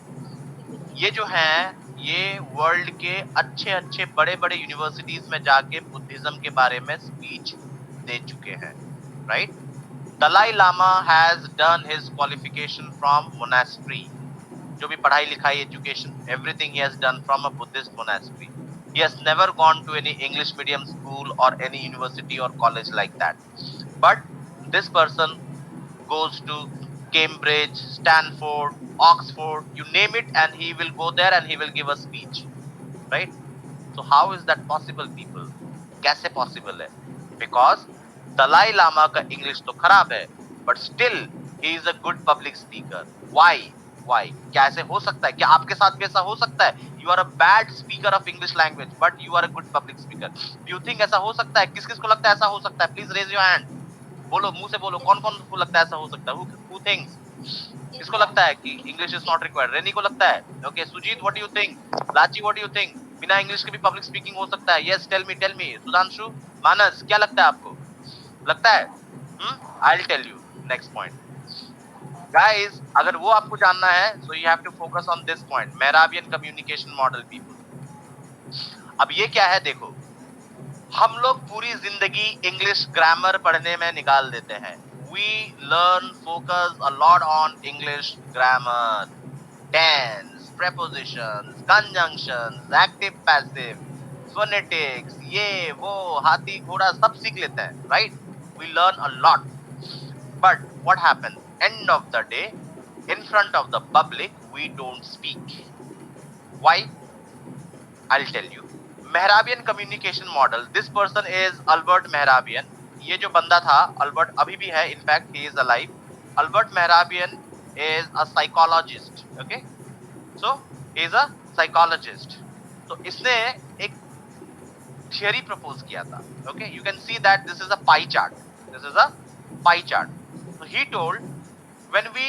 ये जो हैं, ये world के अच्छे अच्छे बड़े बड़े universities में जाके बुद्धिज्म के बारे में स्पीच दे चुके हैं, right? Dalai Lama has done his qualification from monastery, जो भी पढ़ाई लिखाई, education, everything he has done from a Buddhist monastery. He has never gone to any English medium school or any university or college like that. But this person goes to Cambridge, Stanford, Oxford, you name it, and he will go there and he will give a speech, right? So how is that possible, people? कैसे possible है? Because Dalai Lama का English तो खराब है, but still he is a good public speaker. Why? Why? क्या ऐसे हो सकता है? क्या आपके साथ भी ऐसा हो सकता है? You are a bad speaker of English language, but you are a good public speaker. Do you think ऐसा हो सकता है? किस किस को लगता है ऐसा हो सकता है? Please raise your hand. बोलो, मुंह से बोलो, कौन कौन को लगता है ऐसा हो सकता है? Who thinks? Yes, किसको sir. लगता है कि English is not required? Reni को लगता है? Okay, Sujeet, what do you think? Lachi, what do you think? बिना इंग्लिश के भी पब्लिक स्पीकिंग हो सकता है? Yes, tell me. Sudhanshu, Manas, क्या लगता है आपको? लगता है? I will tell you next point. Guys अगर वो आपको जानना है so you have to focus on this point, Mehrabian communication model people. अब ये क्या है देखो, हम लोग पूरी जिंदगी इंग्लिश ग्रामर पढ़ने में निकाल देते हैं. We learn focus a lot on English grammar, tense, prepositions, conjunctions, active passive, phonetics, ये वो हाथी घोड़ा सब सीख लेते हैं, right? We learn a lot. But what happens? End of the day, in front of the public, we don't speak. Why? I'll tell you. Mehrabian communication model. This person is Albert Mehrabian. ये जो बंदा था Albert अभी भी है, in fact he is alive. Albert Mehrabian is a psychologist. Okay, so he is a psychologist. तो इसने एक थियरी प्रपोज किया था. Okay, you can see that this is a pie chart. This is a pie chart. So he told, when we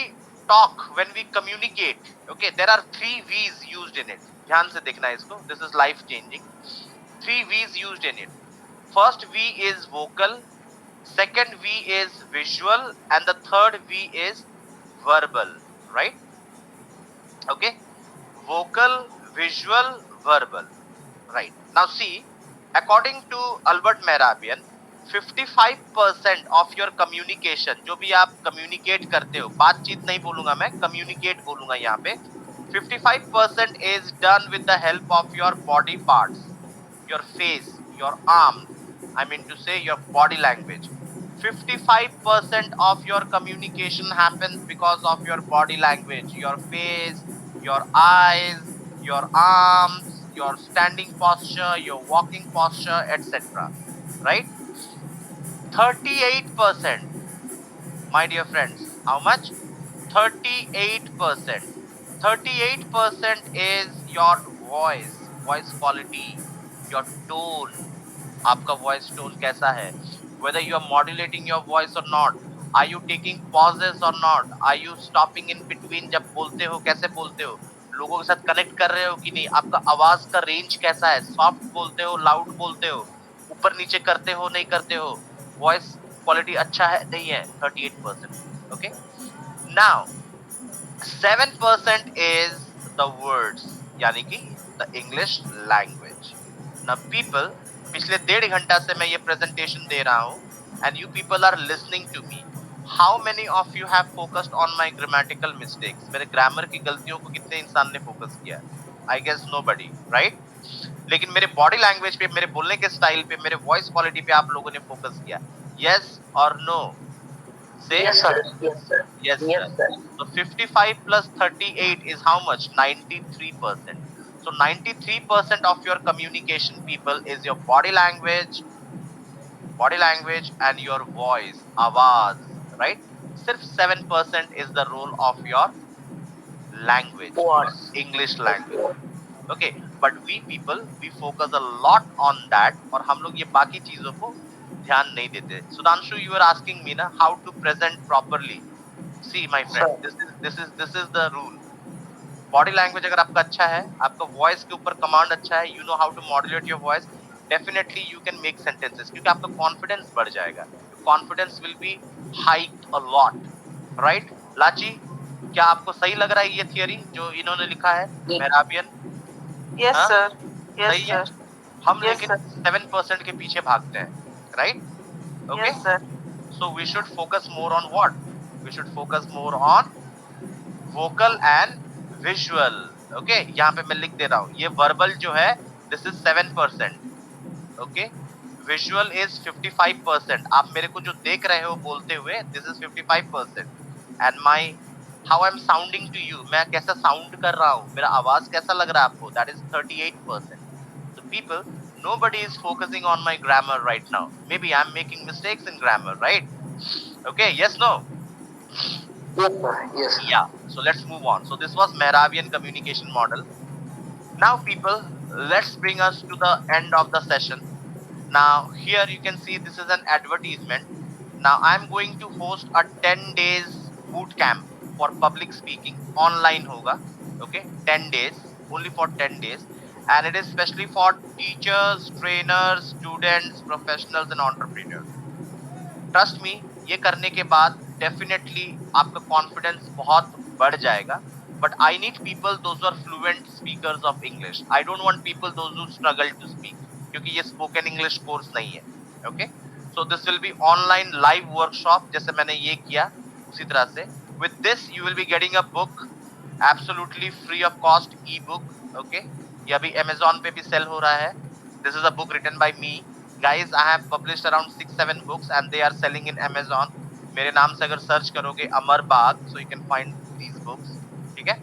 talk, when we communicate, okay, there are 3 V's used in it. ध्यान से देखना इसको. This is life changing. 3 V's used in it. First V is vocal, second V is visual, and the third V is verbal, right? Okay, vocal, visual, verbal, right? Now see, according to Albert Mehrabian, 55% of your communication, जो भी आप communicate करते हो, बातचीत नहीं बोलूंगा मैं, communicate बोलूंगा यहाँ पे, 55% is done with the help of your body parts, your face, your arms, I mean to say your body language. 55% of your communication happens because of your body language, your face, your eyes, your arms, your standing posture, your walking posture, etc. Right? 38%, my dear friends. How much? 38%. 38% is your voice quality, your tone. आपका voice tone कैसा है? Whether you are modulating your voice or not. Are you taking pauses or not? Are you stopping in between जब बोलते हो, कैसे बोलते हो? लोगों के साथ कनेक्ट कर रहे हो कि नहीं? आपका आवाज का रेंज कैसा है? सॉफ्ट बोलते हो, लाउड बोलते हो, ऊपर नीचे करते हो, नहीं करते हो? वॉइस क्वालिटी अच्छा है, नहीं है? 38%. Okay. Now 7% is the words, यानी कि the English language. Now people, पिछले 1.5 घंटा से मैं ये presentation दे रहा हूँ and you people are listening to me. How many of you have focused on my grammatical mistakes? मेरे grammar की गलतियों को कितने इंसान ने focus किया? I guess nobody, right? लेकिन मेरे body language पे, मेरे बोलने के style पे, मेरे voice quality पे आप लोगों ने focus किया. Yes or no? Say Yes, sir. Yes, sir. yes, Yes, sir. sir. So 55 plus 38 is how much? 93%. So 93% of your communication, people, is your body language and your voice, आवाज, right? सिर्फ 7% is the role of your language, your Words. English language. Okay, but we people, we focus a lot on that, और हम लोग ये बाकी चीजों को ध्यान नहीं देते. Sudhanshu, you were asking me ना how to present properly. See my friend, this is the rule. Body language अगर आपका अच्छा है, आपका वॉइस के ऊपर कमांड अच्छा है, you know how to modulate your voice, definitely you can make sentences, क्योंकि आपका कॉन्फिडेंस बढ़ जाएगा. Confidence will be hiked a lot, right? Lachi, क्या आपको सही लग रहा है ये थियरी जो इन्होंने लिखा है, मेहराबियन? Yes, हाँ? sir. Yes, सही है. sir. हम Yes, लेकिन sir. 7% के पीछे भागते हैं, right? Okay, Yes, sir. So we should focus more on what? We should focus more on vocal and visual. Okay, यहाँ पे मैं लिख दे रहा हूँ, ये वर्बल जो है this is 7%. Okay, visual is 55%. आप मेरे को जो देख रहे हो बोलते हुए, this is 55%. And my how I am sounding to you, मैं कैसा साउंड कर रहा हूँ, मेरा आवाज कैसा लग रहा है आपको, that is 38%. So people, nobody is focusing on my grammar right now. Maybe I'm making mistakes in grammar, right? Okay, yes, no? Yes, sir. Yes. Yeah, so let's move on. So this was Mehrabian communication model. Now people, let's bring us to the end of the session. Now here you can see this is an advertisement. Now I'm going to host a 10 days boot camp for public speaking. Online hoga. Okay, 10 days, only for 10 days. And it is especially for teachers, trainers, students, professionals and entrepreneurs. Trust me, ये करने के बाद definitely आपका confidence बहुत बढ़ जाएगा. But I need people those who are fluent speakers of English. I don't want people those who struggle to speak. क्योंकि ये spoken English course नहीं है. Okay? So this will be online live workshop जैसे मैंने ये किया उसी तरह से. With this you will be getting a book absolutely free of cost e-book. Okay? ये अभी Amazon पे भी sell हो रहा है. This is a book written by me. Guys, I have published around 6-7 books and they are selling in Amazon. मेरे नाम से अगर सर्च करोगे अमर बाग, so you can find these books. ठीक है?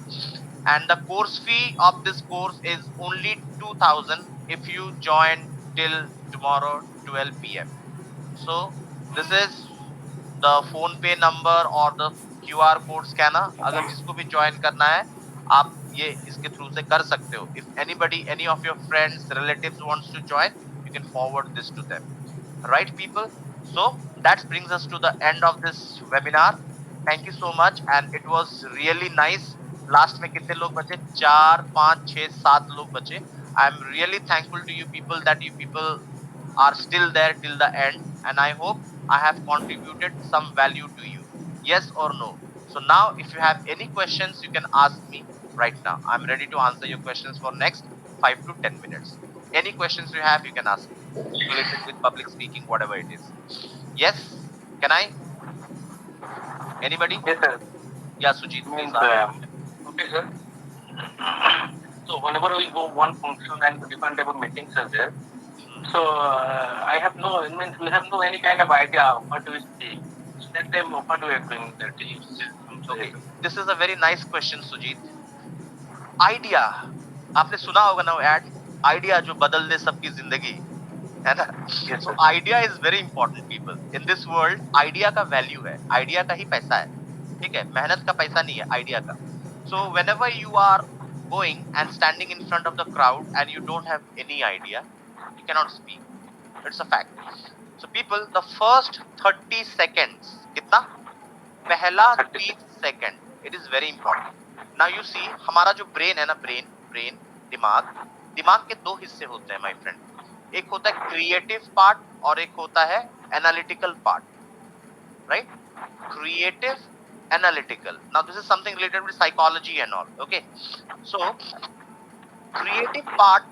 And the course fee of this course is only 2000 if you join till tomorrow 12 p.m. So this is the phone pay number or the QR code scanner. अगर जिसको भी join करना है आप ये इसके थ्रू से कर सकते हो. If anybody, any of your friends, relatives wants to join, you can forward this to them. Right, people? So that brings us to the end of this webinar. Thank you so much and it was really nice. Last में कितने लोग बचे? 4, 5, 6, 7 लोग बचे. I am really thankful to you people that you people are still there till the end and I hope I have contributed some value to you. Yes or no? So now if you have any questions you can ask me right now. I'm ready to answer your questions for next 5 to 10 minutes. Any questions you have you can ask me related with public speaking, whatever it is. Yes? Can I? Anybody? Yes, sir. Yeah, Sujit, please Means, ask. okay, sir. So whenever we go one function and different type of meetings are there, so I have no, it means we have no any kind of idea what do we speak. So that time what we are doing that is some Okay, suggestion. this is a very nice question, Sujit. Idea, आपने सुना होगा ना add, idea जो बदल दे सबकी जिंदगी, है ना? Yes, so sir. Idea is very important people in this world. Idea का वैल्यू है, आइडिया का ही पैसा है. ठीक है, मेहनत का पैसा नहीं है, आइडिया का. So whenever you are going and standing in front of the crowd and you don't have any idea, you can not speak. It's a fact. So people, the first 30 seconds, कितना? पहला 30 second, it is very important. Now you see, हमारा जो brain है ना, brain दिमाग, दिमाग के दो हिस्से होते हैं माय फ्रेंड. एक होता है क्रिएटिव पार्ट और एक होता है analytical part. Right? Creative, analytical. Now this is something related with psychology and all. Okay, so creative part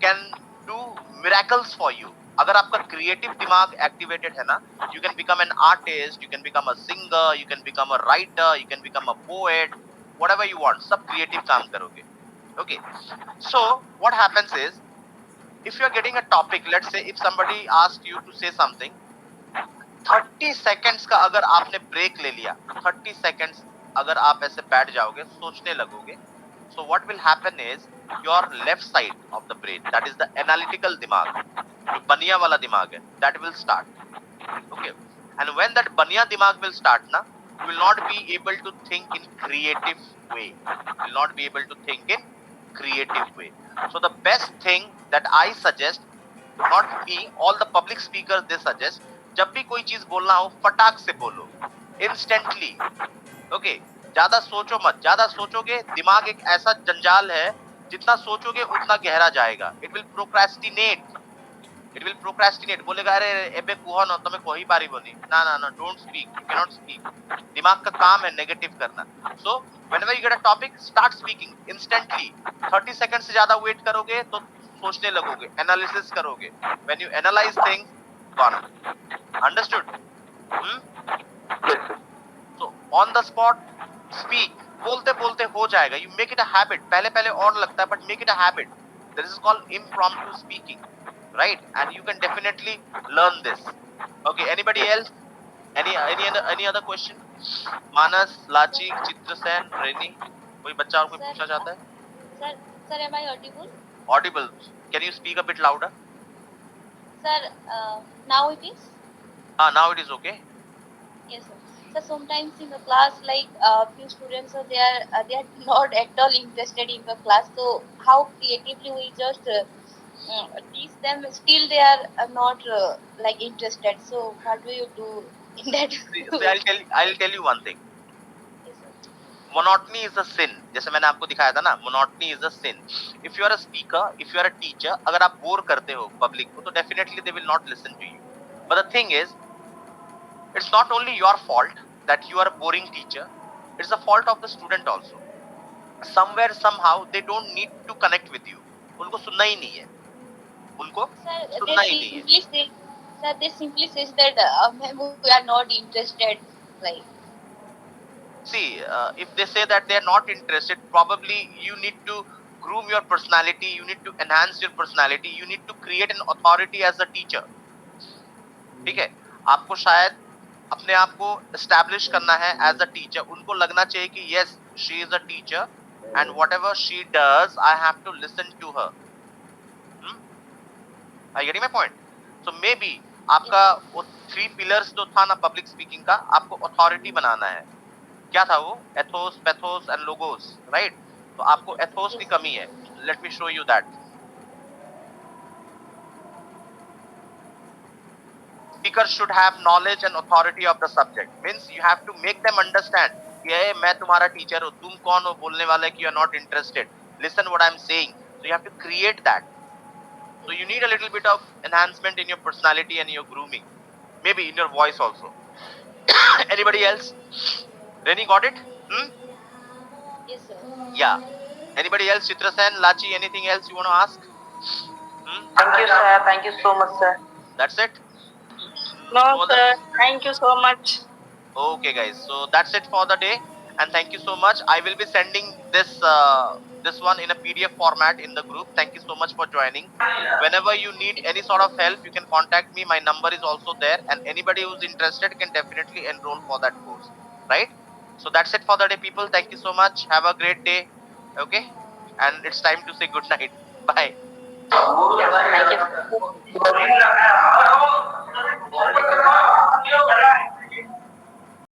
can do miracles for you. अगर आपका क्रिएटिव दिमाग एक्टिवेटेड है ना, you can become an artist, you can become a singer, you can become a writer, you can become a poet, whatever you want. सब creative काम करोगे. Okay, so what happens is, if you are getting a topic, let's say if somebody asks you to say something, 30 seconds का अगर आपने break ले लिया, 30 seconds अगर आप ऐसे बैठ जाओगे, सोचने लगोगे, so what will happen is your left side of the brain, that is the analytical दिमाग, जो बनिया वाला दिमाग है, that will start. Okay, and when that banya dimag will start na, you will not be able to think in creative way. You will not be able to think in creative way. So the best thing that I suggest, not me, all the public speakers they suggest, जब भी कोई चीज बोलना हो फटाक से बोलो, instantly. Okay, ज्यादा सोचो मत. ज्यादा सोचोगे, दिमाग एक ऐसा जंजाल है, जितना सोचोगे उतना गहरा जाएगा. It will procrastinate. It will procrastinate. बोलेगा अरे एबे कुहो न तुम्हें कोई बारी बोली, ना ना ना, don't speak, you cannot speak. दिमाग का काम है नेगेटिव करना. So whenever you get a topic, start speaking instantly. 30 seconds से ज्यादा वेट करोगे तो सोचने लगोगे, एनालिसिस करोगे. When you analyze things, gone. Understood? Yes, sir. So on the spot, speak. बोलते बोलते हो जाएगा. You make it a habit. पहले पहले और लगता है, but make it a habit. This is called impromptu speaking, right? And you can definitely learn this. Okay, anybody else? Any other question? Manas, Lachi, Chitrasen, Reni, कोई बच्चा और कोई Sir, पूछना चाहता है? sir, am I audible? Audible. Can you speak a bit louder? Sir, now it is? Now it is okay. Yes, sir. So sometimes in the class, like few students are there, they are not at all interested in the class. So how creatively we just teach them? Still, they are not like interested. So what do you do in that? See, I'll tell you one thing. Yes, sir. Monotony is a sin. जैसे मैंने आपको दिखाया था ना, monotony is a sin. If you are a speaker, if you are a teacher, अगर आप bore करते हो पब्लिक को, तो definitely they will not listen to you. But the thing is, it's not only your fault. that you are a boring teacher, it's the fault of the student also. Somewhere somehow they don't need to connect with you. उनको सुनना ही नहीं है, उनको Sir, they सुनना ही नहीं है. simply say, sir, they simply says that, ma'am, we are not interested. Like, See, if they say that they are not interested, probably you need to groom your personality, you need to enhance your personality, you need to create an authority as a teacher. ठीक है, आपको शायद अपने आप को establish करना है as a teacher. उनको लगना चाहिए कि yes, she is a teacher and whatever she does I have to listen to her. I getting my point? So maybe आपका वो 3 पिलर्स जो था ना पब्लिक स्पीकिंग का, आपको अथॉरिटी बनाना है. क्या था वो? Athos, pathos and logos, right? तो आपको एथोस की yes, कमी है. Let me show you that. Speaker should have knowledge and authority of the subject. Means you have to make them understand. ये मैं तुम्हारा टीचर हूँ, तुम कौन हो बोलने वाले कि you are not interested. Listen what I'm saying. So you have to create that. So you need a little bit of enhancement in your personality and your grooming. Maybe in your voice also. Anybody else? Rennie got it? Hmm? yes, sir. Yeah. Anybody else? Chitra Sen, Lachi, anything else you want to ask? Hmm? Thank you, sir. Thank you so much, sir. That's it? No, So sir. Thank you so much. okay, guys. So that's it for the day, and thank you so much. I will be sending this one in a PDF format in the group. Thank you so much for joining. Whenever you need any sort of help, you can contact me. My number is also there, and anybody who's interested can definitely enroll for that course. Right? So that's it for the day, people. Thank you so much. Have a great day. Okay, and it's time to say good night. Bye. Thank you.